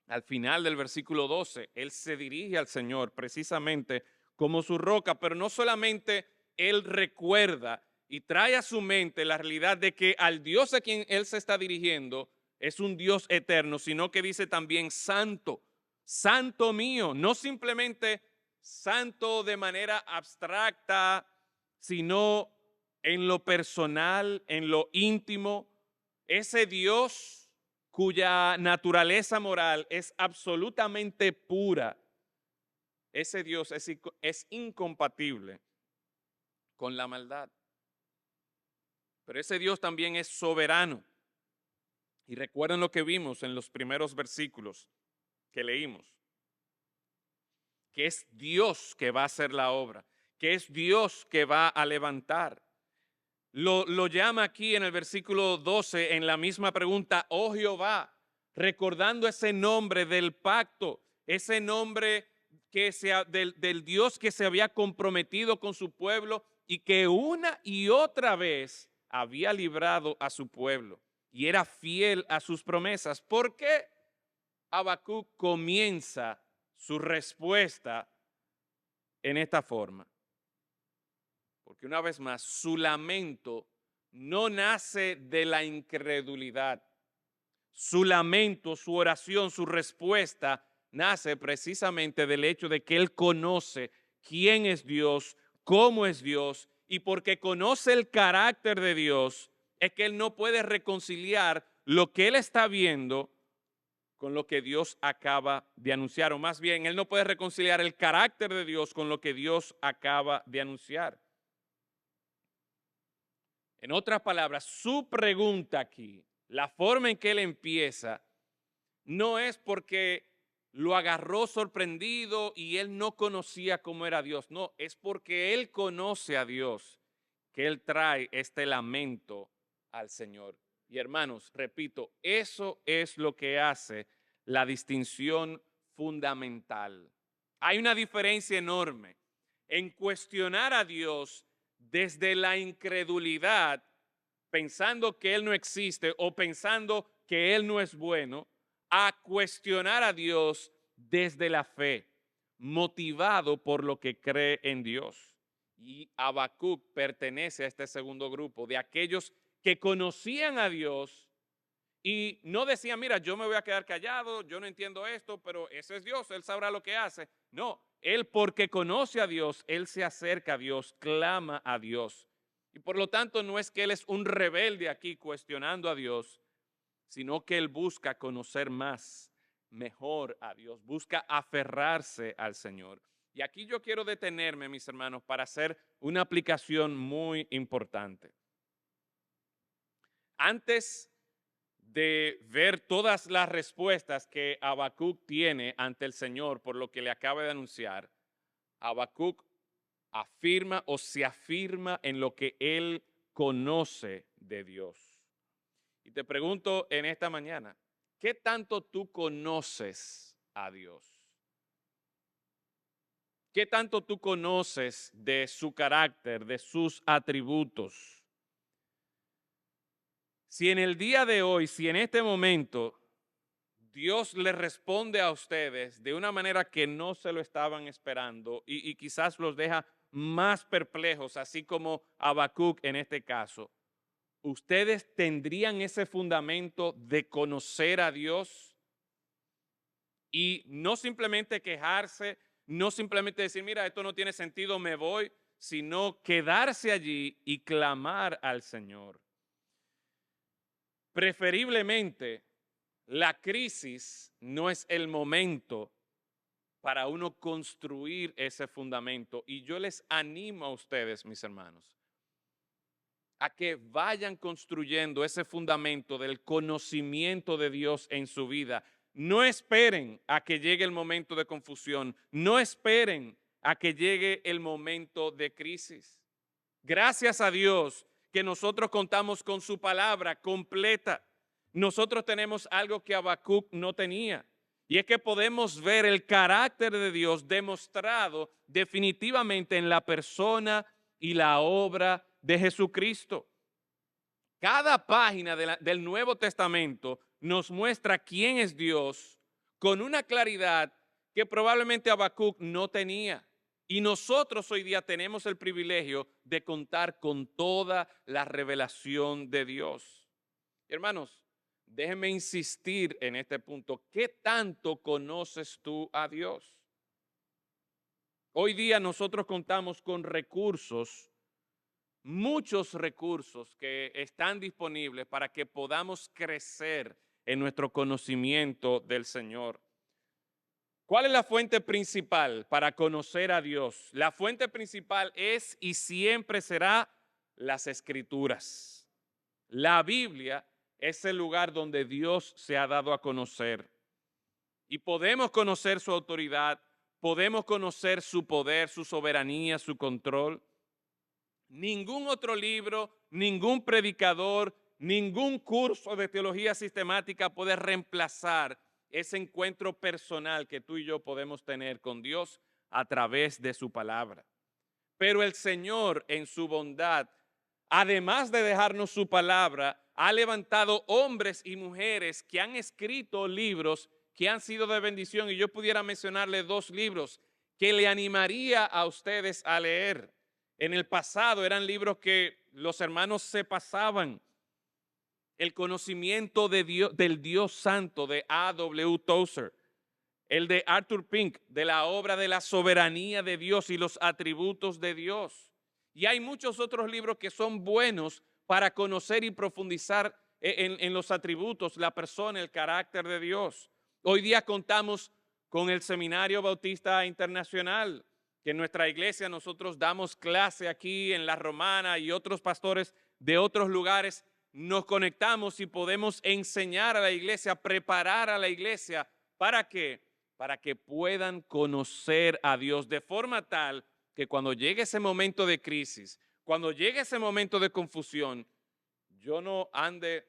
al final del versículo 12, él se dirige al Señor precisamente como su roca, pero no solamente él recuerda y trae a su mente la realidad de que al Dios a quien él se está dirigiendo es un Dios eterno, sino que dice también santo, santo mío, no simplemente santo de manera abstracta, sino en lo personal, en lo íntimo, ese Dios cuya naturaleza moral es absolutamente pura, ese Dios es incompatible con la maldad. Pero ese Dios también es soberano. Y recuerden lo que vimos en los primeros versículos que leímos, que es Dios que va a hacer la obra, que es Dios que va a levantar. Lo llama aquí en el versículo 12 en la misma pregunta, oh Jehová, recordando ese nombre del pacto, ese nombre del Dios que se había comprometido con su pueblo y que una y otra vez había librado a su pueblo y era fiel a sus promesas. ¿Por qué Habacuc comienza su respuesta en esta forma? Porque una vez más, su lamento no nace de la incredulidad. Su lamento, su oración, su respuesta nace precisamente del hecho de que él conoce quién es Dios, cómo es Dios, y porque conoce el carácter de Dios, es que él no puede reconciliar lo que él está viendo con lo que Dios acaba de anunciar, o más bien, él no puede reconciliar el carácter de Dios con lo que Dios acaba de anunciar. En otras palabras, su pregunta aquí, la forma en que él empieza, no es porque lo agarró sorprendido y él no conocía cómo era Dios. No, es porque él conoce a Dios que él trae este lamento al Señor. Y hermanos, repito, eso es lo que hace la distinción fundamental. Hay una diferencia enorme en cuestionar a Dios desde la incredulidad, pensando que Él no existe o pensando que Él no es bueno, a cuestionar a Dios desde la fe, motivado por lo que cree en Dios. Y Habacuc pertenece a este segundo grupo de aquellos que conocían a Dios y no decían, mira, yo me voy a quedar callado, yo no entiendo esto, pero ese es Dios, Él sabrá lo que hace. No, él porque conoce a Dios, él se acerca a Dios, clama a Dios. Y por lo tanto no es que él es un rebelde aquí cuestionando a Dios, sino que él busca conocer más, mejor a Dios, busca aferrarse al Señor. Y aquí yo quiero detenerme, mis hermanos, para hacer una aplicación muy importante. Antes de ver todas las respuestas que Habacuc tiene ante el Señor por lo que le acaba de anunciar, Habacuc afirma o se afirma en lo que él conoce de Dios. Y te pregunto en esta mañana, ¿qué tanto tú conoces a Dios? ¿Qué tanto tú conoces de su carácter, de sus atributos? Si en el día de hoy, si en este momento Dios le responde a ustedes de una manera que no se lo estaban esperando y quizás los deja más perplejos, así como Habacuc en este caso, ¿ustedes tendrían ese fundamento de conocer a Dios? Y no simplemente quejarse, no simplemente decir, mira, esto no tiene sentido, me voy, sino quedarse allí y clamar al Señor. Preferiblemente, la crisis no es el momento para uno construir ese fundamento. Y yo les animo a ustedes, mis hermanos, a que vayan construyendo ese fundamento del conocimiento de Dios en su vida. No esperen a que llegue el momento de confusión. No esperen a que llegue el momento de crisis. Gracias a Dios que nosotros contamos con su palabra completa. Nosotros tenemos algo que Habacuc no tenía, y es que podemos ver el carácter de Dios demostrado definitivamente en la persona y la obra de Jesucristo. Cada página del Nuevo Testamento nos muestra quién es Dios con una claridad que probablemente Habacuc no tenía. Y nosotros hoy día tenemos el privilegio de contar con toda la revelación de Dios. Hermanos, déjenme insistir en este punto. ¿Qué tanto conoces tú a Dios? Hoy día nosotros contamos con recursos, muchos recursos que están disponibles para que podamos crecer en nuestro conocimiento del Señor. ¿Cuál es la fuente principal para conocer a Dios? La fuente principal es y siempre será las Escrituras. La Biblia es el lugar donde Dios se ha dado a conocer. Y podemos conocer su autoridad, podemos conocer su poder, su soberanía, su control. Ningún otro libro, ningún predicador, ningún curso de teología sistemática puede reemplazar ese encuentro personal que tú y yo podemos tener con Dios a través de su palabra. Pero el Señor en su bondad, además de dejarnos su palabra, ha levantado hombres y mujeres que han escrito libros que han sido de bendición. Y yo pudiera mencionarle 2 libros que le animaría a ustedes a leer. En el pasado eran libros que los hermanos se pasaban. El conocimiento de Dios, del Dios Santo de A.W. Tozer. El de Arthur Pink, de la obra de la soberanía de Dios y los atributos de Dios. Y hay muchos otros libros que son buenos para conocer y profundizar en los atributos, la persona, el carácter de Dios. Hoy día contamos con el Seminario Bautista Internacional, que en nuestra iglesia nosotros damos clase aquí en La Romana y otros pastores de otros lugares nos conectamos y podemos enseñar a la iglesia, preparar a la iglesia. ¿Para qué? Para que puedan conocer a Dios de forma tal que cuando llegue ese momento de crisis, cuando llegue ese momento de confusión, yo no ande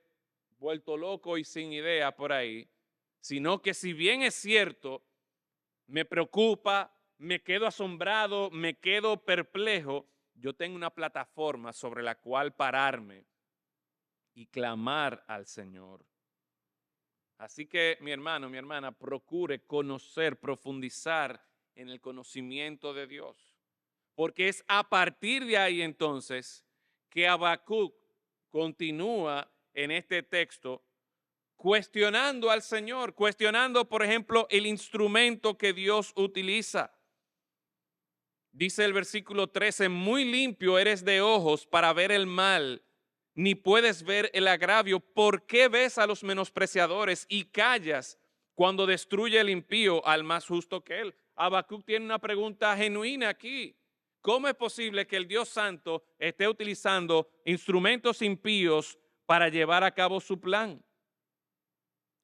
vuelto loco y sin idea por ahí, sino que si bien es cierto, me preocupa, me quedo asombrado, me quedo perplejo, yo tengo una plataforma sobre la cual pararme y clamar al Señor. Así que mi hermano, mi hermana, procure conocer, profundizar en el conocimiento de Dios. Porque es a partir de ahí entonces que Habacuc continúa en este texto cuestionando al Señor, cuestionando, por ejemplo, el instrumento que Dios utiliza. Dice el versículo 13, muy limpio eres de ojos para ver el mal ni puedes ver el agravio. ¿Por qué ves a los menospreciadores y callas cuando destruye el impío al más justo que él? Habacuc tiene una pregunta genuina aquí. ¿Cómo es posible que el Dios Santo esté utilizando instrumentos impíos para llevar a cabo su plan?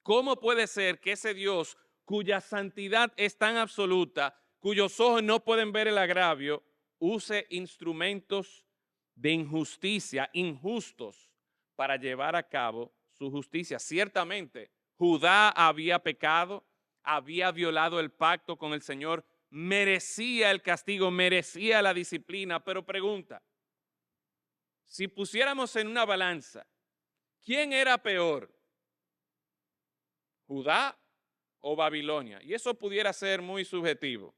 ¿Cómo puede ser que ese Dios cuya santidad es tan absoluta, cuyos ojos no pueden ver el agravio, use instrumentos de injusticia, injustos, para llevar a cabo su justicia? Ciertamente, Judá había pecado, había violado el pacto con el Señor, merecía el castigo, merecía la disciplina, pero pregunta, si pusiéramos en una balanza, ¿quién era peor? ¿Judá o Babilonia? Y eso pudiera ser muy subjetivo.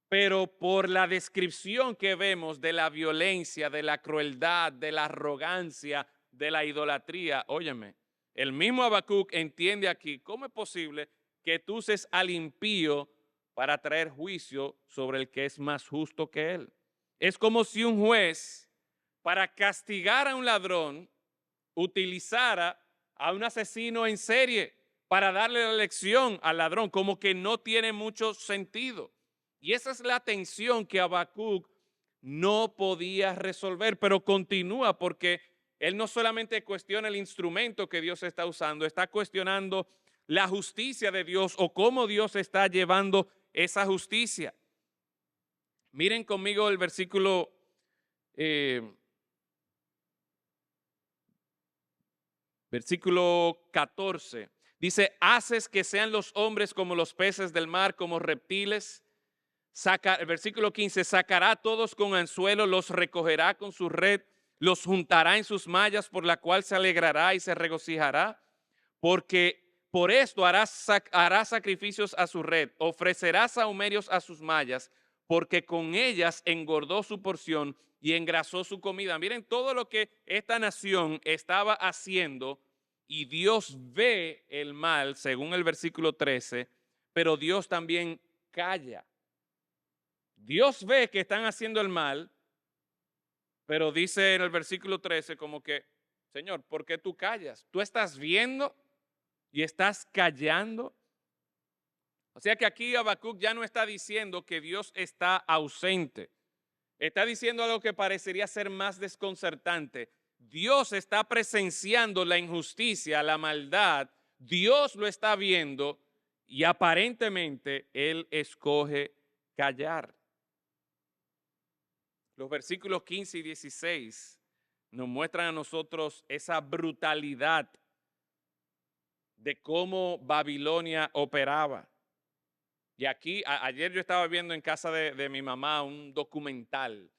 Pero por la descripción que vemos de la violencia, de la crueldad, de la arrogancia, de la idolatría, óyeme, el mismo Habacuc entiende aquí, ¿cómo es posible que tú uses al impío para traer juicio sobre el que es más justo que él? Es como si un juez, para castigar a un ladrón, utilizara a un asesino en serie para darle la lección al ladrón, como que no tiene mucho sentido. Y esa es la tensión que Habacuc no podía resolver, pero continúa porque él no solamente cuestiona el instrumento que Dios está usando, está cuestionando la justicia de Dios o cómo Dios está llevando esa justicia. Miren conmigo el versículo versículo 14. Dice, haces que sean los hombres como los peces del mar, como reptiles. El versículo 15, sacará a todos con anzuelo, los recogerá con su red, los juntará en sus mallas, por la cual se alegrará y se regocijará, porque por esto hará sacrificios a su red, ofrecerá sahumerios a sus mallas, porque con ellas engordó su porción y engrasó su comida. Miren todo lo que esta nación estaba haciendo, y Dios ve el mal, según el versículo 13, pero Dios también calla. Dios ve que están haciendo el mal, pero dice en el versículo 13 como que, Señor, ¿por qué tú callas? ¿Tú estás viendo y estás callando? O sea que aquí Habacuc ya no está diciendo que Dios está ausente. Está diciendo algo que parecería ser más desconcertante. Dios está presenciando la injusticia, la maldad. Dios lo está viendo y aparentemente Él escoge callar. Los versículos 15 y 16 nos muestran a nosotros esa brutalidad de cómo Babilonia operaba. Y aquí, ayer yo estaba viendo en casa de mi mamá un documental.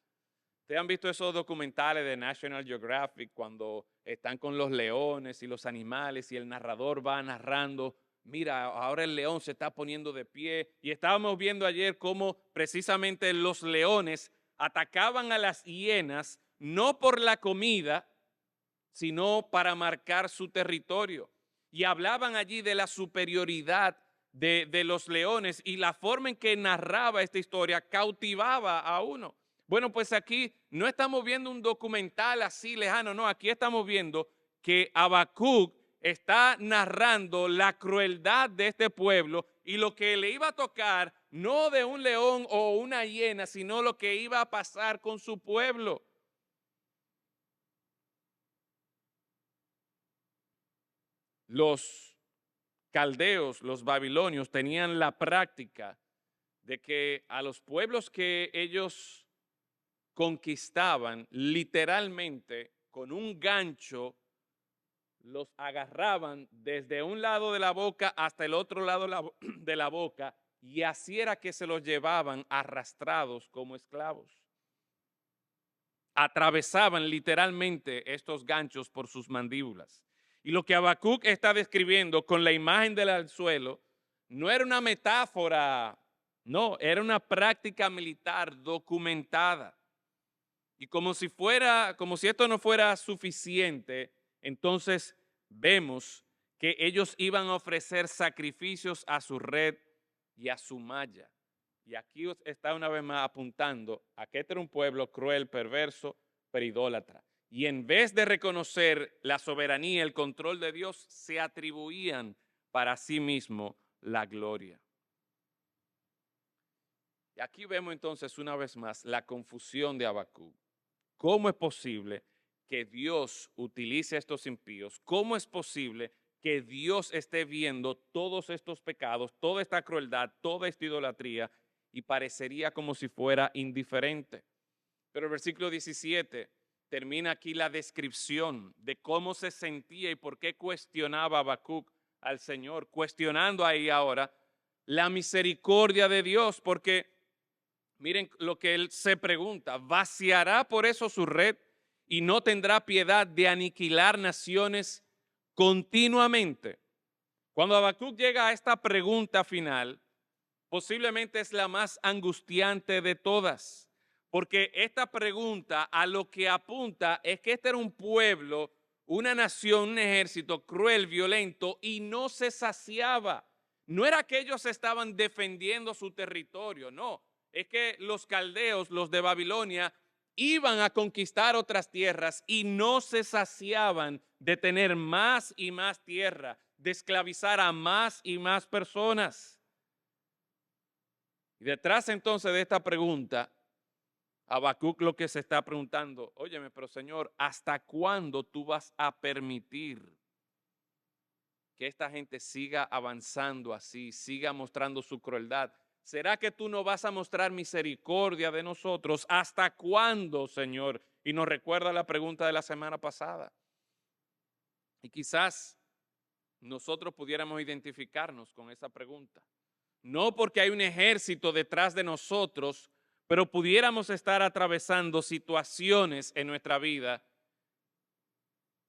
¿Ustedes han visto esos documentales de National Geographic cuando están con los leones y los animales y el narrador va narrando? Mira, ahora el león se está poniendo de pie. Y estábamos viendo ayer cómo precisamente los leones atacaban a las hienas no por la comida, sino para marcar su territorio. Y hablaban allí de la superioridad de los leones, y la forma en que narraba esta historia cautivaba a uno. Bueno, pues aquí no estamos viendo un documental así lejano, no, aquí estamos viendo que Habacuc está narrando la crueldad de este pueblo y lo que le iba a tocar no de un león o una hiena, sino lo que iba a pasar con su pueblo. Los caldeos, los babilonios, tenían la práctica de que a los pueblos que ellos conquistaban, literalmente con un gancho, los agarraban desde un lado de la boca hasta el otro lado de la boca, y así era que se los llevaban arrastrados como esclavos. Atravesaban literalmente estos ganchos por sus mandíbulas. Y lo que Habacuc está describiendo con la imagen del anzuelo no era una metáfora, no, era una práctica militar documentada. Y como si esto no fuera suficiente, entonces vemos que ellos iban a ofrecer sacrificios a su red y a su malla. Y aquí está una vez más apuntando a que este era un pueblo cruel, perverso, pero idólatra. y en vez de reconocer la soberanía, el control de Dios, se atribuían para sí mismo la gloria. Y aquí vemos entonces una vez más la confusión de Habacuc. ¿Cómo es posible que Dios utilice a estos impíos? ¿Cómo es posible que Dios esté viendo todos estos pecados, toda esta crueldad, toda esta idolatría y parecería como si fuera indiferente? Pero el versículo 17 termina aquí la descripción de cómo se sentía y por qué cuestionaba Habacuc al Señor, cuestionando ahí ahora la misericordia de Dios, porque miren lo que él se pregunta: ¿vaciará por eso su red y no tendrá piedad de aniquilar naciones continuamente? Cuando Habacuc llega a esta pregunta final, posiblemente es la más angustiante de todas, porque esta pregunta a lo que apunta es que este era un pueblo, una nación, un ejército cruel, violento, y no se saciaba. No era que ellos estaban defendiendo su territorio, no. Es que los caldeos, los de Babilonia, iban a conquistar otras tierras y no se saciaban de tener más y más tierra, de esclavizar a más y más personas. Y detrás entonces de esta pregunta, Habacuc lo que se está preguntando: óyeme, pero Señor, ¿hasta cuándo tú vas a permitir que esta gente siga avanzando así, siga mostrando su crueldad? ¿Será que tú no vas a mostrar misericordia de nosotros? ¿Hasta cuándo, Señor? Y nos recuerda la pregunta de la semana pasada. Y quizás nosotros pudiéramos identificarnos con esa pregunta. No porque hay un ejército detrás de nosotros, pero pudiéramos estar atravesando situaciones en nuestra vida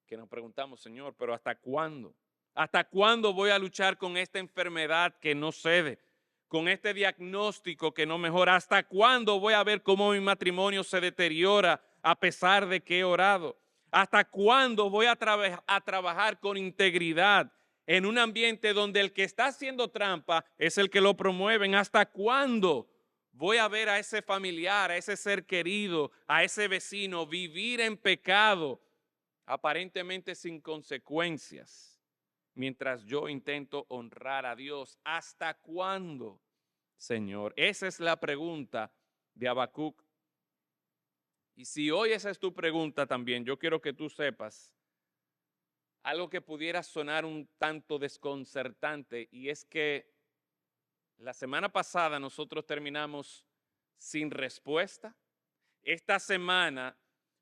que nos preguntamos: Señor, ¿pero hasta cuándo? ¿Hasta cuándo voy a luchar con esta enfermedad que no cede? Con este diagnóstico que no mejora. ¿Hasta cuándo voy a ver cómo mi matrimonio se deteriora a pesar de que he orado? ¿Hasta cuándo voy a trabajar con integridad en un ambiente donde el que está haciendo trampa es el que lo promueven? ¿Hasta cuándo voy a ver a ese familiar, a ese ser querido, a ese vecino vivir en pecado, aparentemente sin consecuencias, mientras yo intento honrar a Dios? ¿Hasta cuándo, Señor? Esa es la pregunta de Habacuc. Y si hoy esa es tu pregunta también, yo quiero que tú sepas algo que pudiera sonar un tanto desconcertante, y es que la semana pasada nosotros terminamos sin respuesta. Esta semana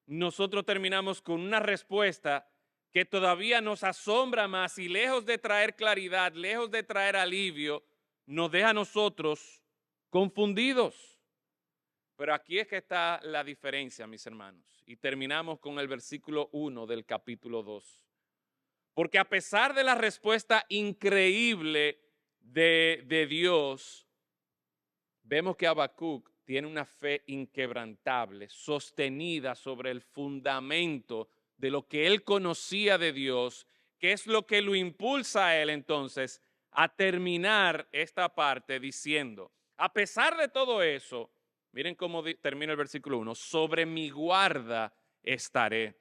nosotros terminamos con una respuesta que todavía nos asombra más, y lejos de traer claridad, lejos de traer alivio, nos deja a nosotros confundidos. Pero aquí es que está la diferencia, mis hermanos. Y terminamos con el versículo 1 del capítulo 2. Porque a pesar de la respuesta increíble de Dios, vemos que Habacuc tiene una fe inquebrantable, sostenida sobre el fundamento de lo que él conocía de Dios, que es lo que lo impulsa a él entonces a terminar esta parte diciendo: a pesar de todo eso, miren cómo termina el versículo 1, sobre mi guarda estaré,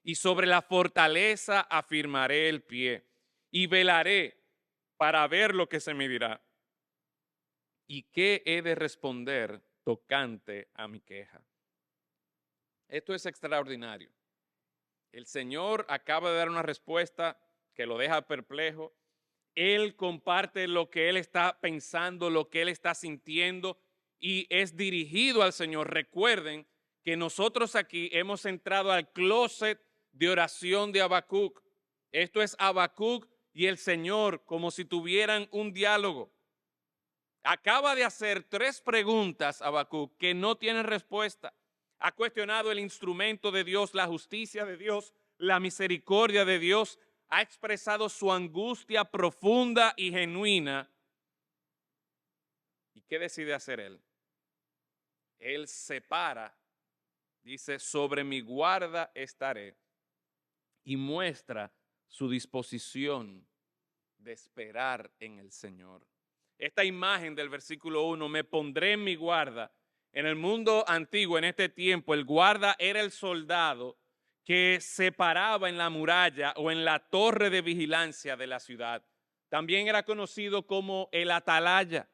y sobre la fortaleza afirmaré el pie, y velaré para ver lo que se me dirá. ¿Y qué he de responder tocante a mi queja? Esto es extraordinario. El Señor acaba de dar una respuesta que lo deja perplejo. Él comparte lo que él está pensando, lo que él está sintiendo, y es dirigido al Señor. Recuerden que nosotros aquí hemos entrado al closet de oración de Habacuc. Esto es Habacuc y el Señor, como si tuvieran un diálogo. Acaba de hacer 3 preguntas Habacuc que no tienen respuesta. Ha cuestionado el instrumento de Dios, la justicia de Dios, la misericordia de Dios. Ha expresado su angustia profunda y genuina. ¿Y qué decide hacer él? Él se para, dice: sobre mi guarda estaré, y muestra su disposición de esperar en el Señor. Esta imagen del versículo 1, me pondré en mi guarda, En el mundo antiguo, en este tiempo, el guarda era el soldado que se paraba en la muralla o en la torre de vigilancia de la ciudad. También era conocido como el atalaya.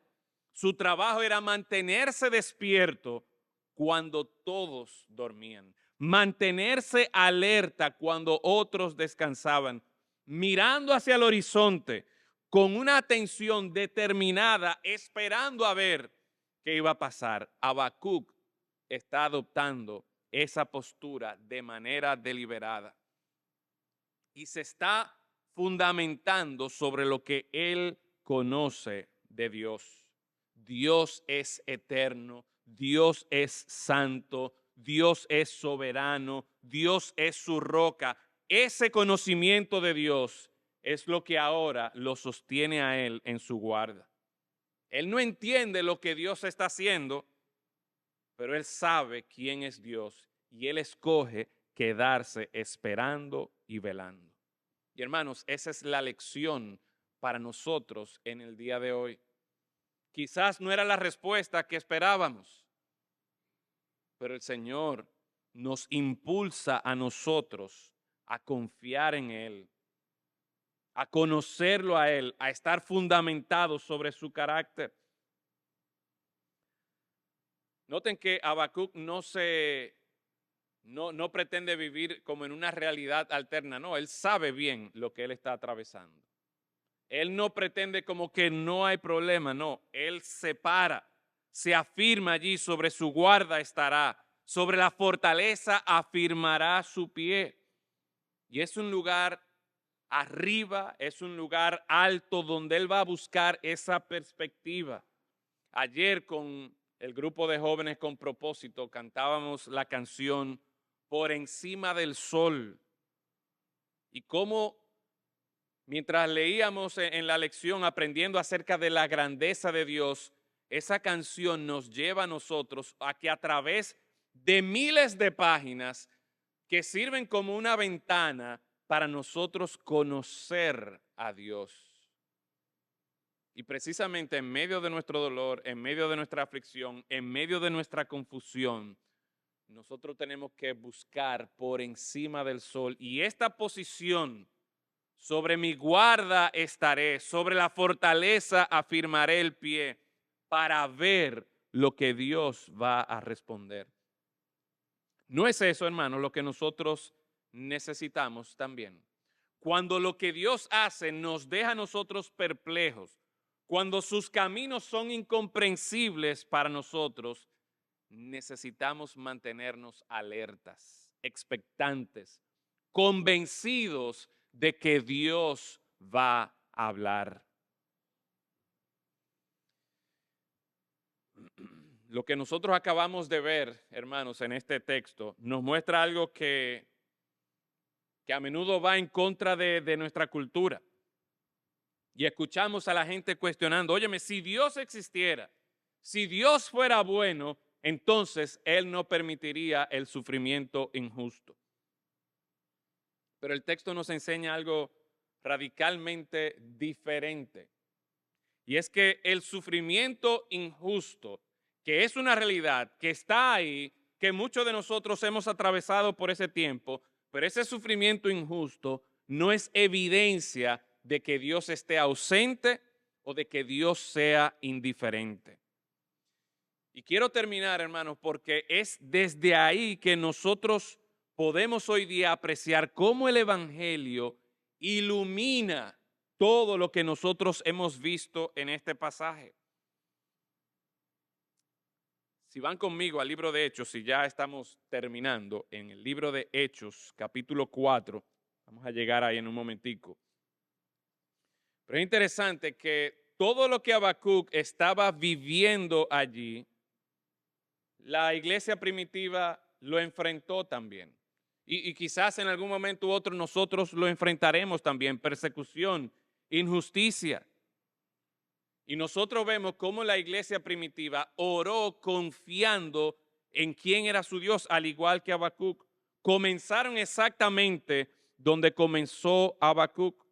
Su trabajo era mantenerse despierto cuando todos dormían, mantenerse alerta cuando otros descansaban, mirando hacia el horizonte con una atención determinada, esperando a ver qué iba a pasar. Habacuc está adoptando esa postura de manera deliberada y se está fundamentando sobre lo que él conoce de Dios. Dios es eterno, Dios es santo, Dios es soberano, Dios es su roca. Ese conocimiento de Dios es lo que ahora lo sostiene a él en su guarda. Él no entiende lo que Dios está haciendo, pero él sabe quién es Dios y él escoge quedarse esperando y velando. Y hermanos, esa es la lección para nosotros en el día de hoy. Quizás no era la respuesta que esperábamos, pero el Señor nos impulsa a nosotros a confiar en Él, a conocerlo a Él, a estar fundamentados sobre su carácter. Noten que Habacuc no pretende vivir como en una realidad alterna, no, él sabe bien lo que él está atravesando. Él no pretende como que no hay problema, no, él se para, se afirma allí, sobre su guarda estará, sobre la fortaleza afirmará su pie. Y es un lugar arriba, es un lugar alto donde él va a buscar esa perspectiva. Ayer con el grupo de jóvenes con propósito cantábamos la canción Por encima del sol. Y cómo mientras leíamos en la lección aprendiendo acerca de la grandeza de Dios, esa canción nos lleva a nosotros a que a través de miles de páginas que sirven como una ventana para nosotros conocer a Dios. Y precisamente en medio de nuestro dolor, en medio de nuestra aflicción, en medio de nuestra confusión, nosotros tenemos que buscar por encima del sol. Y esta posición, sobre mi guarda estaré, sobre la fortaleza afirmaré el pie, para ver lo que Dios va a responder. ¿No es eso, hermano, lo que nosotros necesitamos también? Cuando lo que Dios hace nos deja a nosotros perplejos, cuando sus caminos son incomprensibles para nosotros, necesitamos mantenernos alertas, expectantes, convencidos de que Dios va a hablar. Lo que nosotros acabamos de ver, hermanos, en este texto, nos muestra algo que a menudo va en contra de nuestra cultura. Y escuchamos a la gente cuestionando, óyeme, si Dios existiera, si Dios fuera bueno, entonces Él no permitiría el sufrimiento injusto. Pero el texto nos enseña algo radicalmente diferente. Y es que el sufrimiento injusto, que es una realidad, que está ahí, que muchos de nosotros hemos atravesado por ese tiempo, pero ese sufrimiento injusto no es evidencia de que Dios esté ausente o de que Dios sea indiferente. Y quiero terminar, hermanos, porque es desde ahí que nosotros podemos hoy día apreciar cómo el Evangelio ilumina todo lo que nosotros hemos visto en este pasaje. Si van conmigo al libro de Hechos, si ya estamos terminando, en el libro de Hechos, capítulo 4, vamos a llegar ahí en un momentico. Pero es interesante que todo lo que Habacuc estaba viviendo allí, la iglesia primitiva lo enfrentó también. Y quizás en algún momento u otro nosotros lo enfrentaremos también, persecución, injusticia. Y nosotros vemos cómo la iglesia primitiva oró confiando en quién era su Dios, al igual que Habacuc. Comenzaron exactamente donde comenzó Habacuc,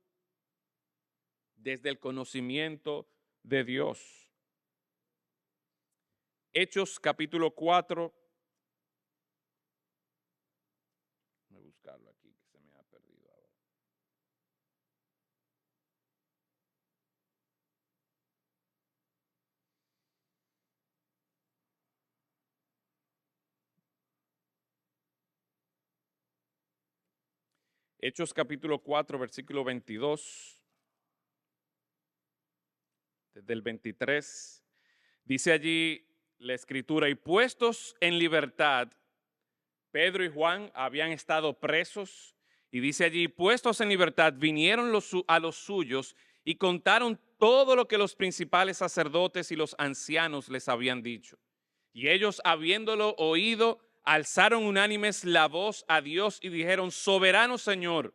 desde el conocimiento de Dios. Hechos capítulo 4. Voy a buscarlo aquí que se me ha perdido ahora. Hechos capítulo 4, versículo 22, desde el 23, dice allí la escritura, y puestos en libertad, Pedro y Juan habían estado presos, y dice allí, puestos en libertad, vinieron a los suyos y contaron todo lo que los principales sacerdotes y los ancianos les habían dicho. Y ellos, habiéndolo oído, alzaron unánimes la voz a Dios y dijeron, soberano Señor,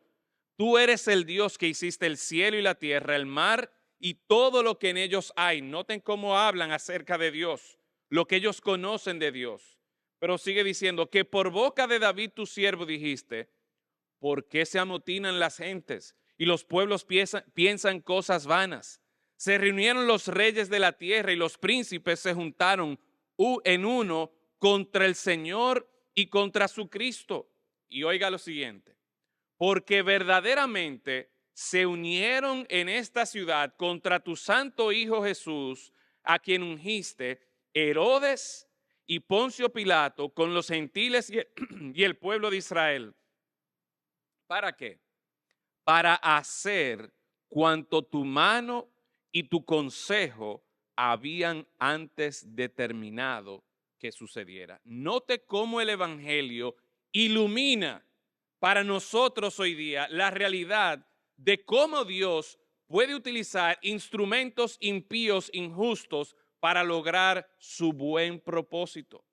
tú eres el Dios que hiciste el cielo y la tierra, el mar y todo lo que en ellos hay. Noten cómo hablan acerca de Dios, lo que ellos conocen de Dios. Pero sigue diciendo que por boca de David tu siervo dijiste, ¿por qué se amotinan las gentes y los pueblos piensan cosas vanas? Se reunieron los reyes de la tierra y los príncipes se juntaron en uno contra el Señor y contra su Cristo. Y oiga lo siguiente, porque verdaderamente se unieron en esta ciudad contra tu santo Hijo Jesús, a quien ungiste, Herodes y Poncio Pilato, con los gentiles y el pueblo de Israel. ¿Para qué? Para hacer cuanto tu mano y tu consejo habían antes determinado que sucediera. Note cómo el Evangelio ilumina para nosotros hoy día la realidad de cómo Dios puede utilizar instrumentos impíos, injustos, para lograr su buen propósito.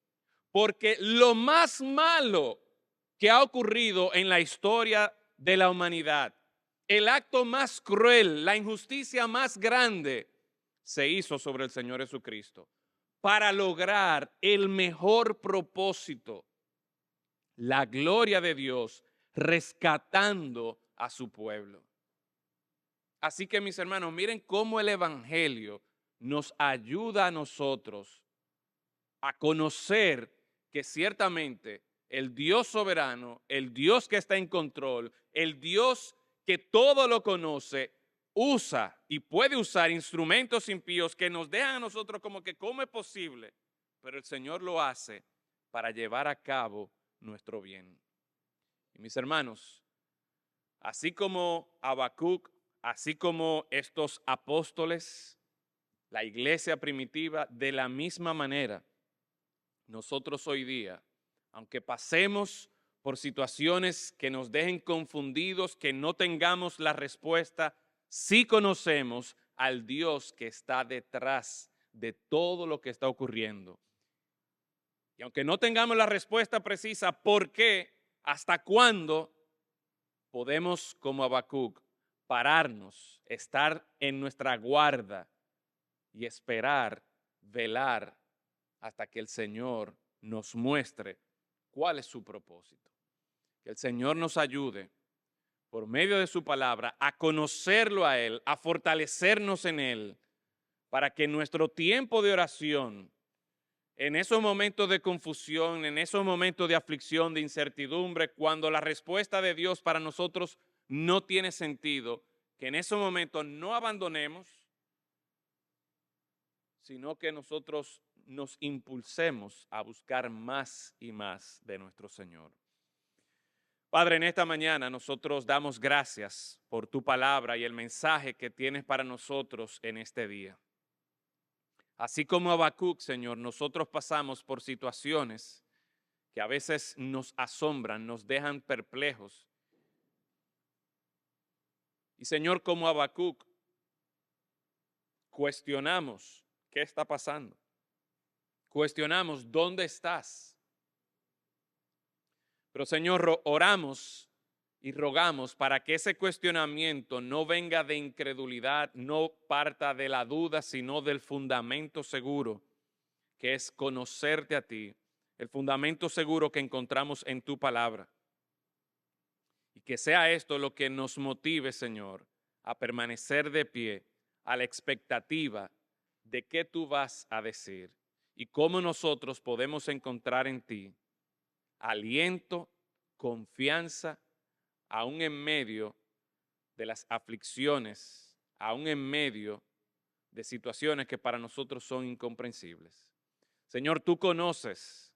Porque lo más malo que ha ocurrido en la historia de la humanidad, el acto más cruel, la injusticia más grande, se hizo sobre el Señor Jesucristo para lograr el mejor propósito, la gloria de Dios, rescatando a su pueblo. Así que, mis hermanos, miren cómo el Evangelio nos ayuda a nosotros a conocer que ciertamente el Dios soberano, el Dios que está en control, el Dios que todo lo conoce, usa y puede usar instrumentos impíos que nos dejan a nosotros como que cómo es posible, pero el Señor lo hace para llevar a cabo nuestro bien. Y mis hermanos, así como Habacuc, así como estos apóstoles, la iglesia primitiva, de la misma manera, nosotros hoy día, aunque pasemos por situaciones que nos dejen confundidos, que no tengamos la respuesta, sí conocemos al Dios que está detrás de todo lo que está ocurriendo. Y aunque no tengamos la respuesta precisa, ¿por qué? ¿Hasta cuándo? Podemos, como Habacuc, pararnos, estar en nuestra guarda y esperar, velar, hasta que el Señor nos muestre cuál es su propósito. Que el Señor nos ayude por medio de su palabra a conocerlo a Él, a fortalecernos en Él, para que en nuestro tiempo de oración, en esos momentos de confusión, en esos momentos de aflicción, de incertidumbre, cuando la respuesta de Dios para nosotros no tiene sentido, que en esos momentos no abandonemos, sino que nosotros nos impulsemos a buscar más y más de nuestro Señor. Padre, en esta mañana nosotros damos gracias por tu palabra y el mensaje que tienes para nosotros en este día. Así como Habacuc, Señor, nosotros pasamos por situaciones que a veces nos asombran, nos dejan perplejos. Y Señor, como Habacuc, cuestionamos qué está pasando. Cuestionamos dónde estás. Pero Señor, oramos y rogamos para que ese cuestionamiento no venga de incredulidad, no parta de la duda, sino del fundamento seguro, que es conocerte a ti, el fundamento seguro que encontramos en tu palabra. Y que sea esto lo que nos motive, Señor, a permanecer de pie, a la expectativa de qué tú vas a decir. y cómo nosotros podemos encontrar en ti aliento, confianza, aún en medio de las aflicciones, aún en medio de situaciones que para nosotros son incomprensibles. Señor, tú conoces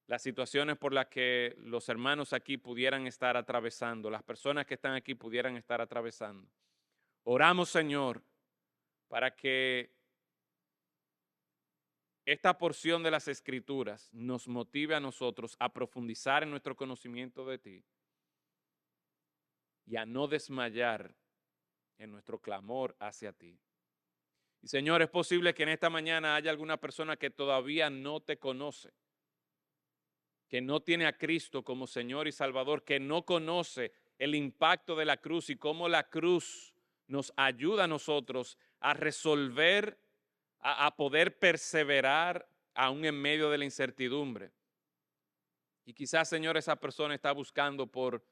las situaciones por las que los hermanos aquí pudieran estar atravesando, las personas que están aquí pudieran estar atravesando. Oramos, Señor, para que esta porción de las Escrituras nos motive a nosotros a profundizar en nuestro conocimiento de ti y a no desmayar en nuestro clamor hacia ti. Y Señor, es posible que en esta mañana haya alguna persona que todavía no te conoce, que no tiene a Cristo como Señor y Salvador, que no conoce el impacto de la cruz y cómo la cruz nos ayuda a nosotros a resolver, a poder perseverar aún en medio de la incertidumbre. Y quizás, Señor, esa persona está buscando por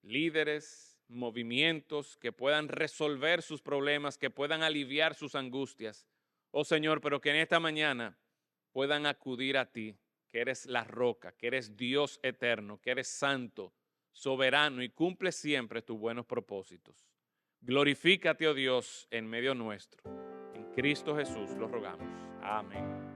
líderes, movimientos que puedan resolver sus problemas, que puedan aliviar sus angustias. Oh Señor, pero que en esta mañana puedan acudir a ti, que eres la roca, que eres Dios eterno, que eres santo, soberano y cumple siempre tus buenos propósitos. Glorifícate, oh Dios, en medio nuestro. En Cristo Jesús lo rogamos. Amén.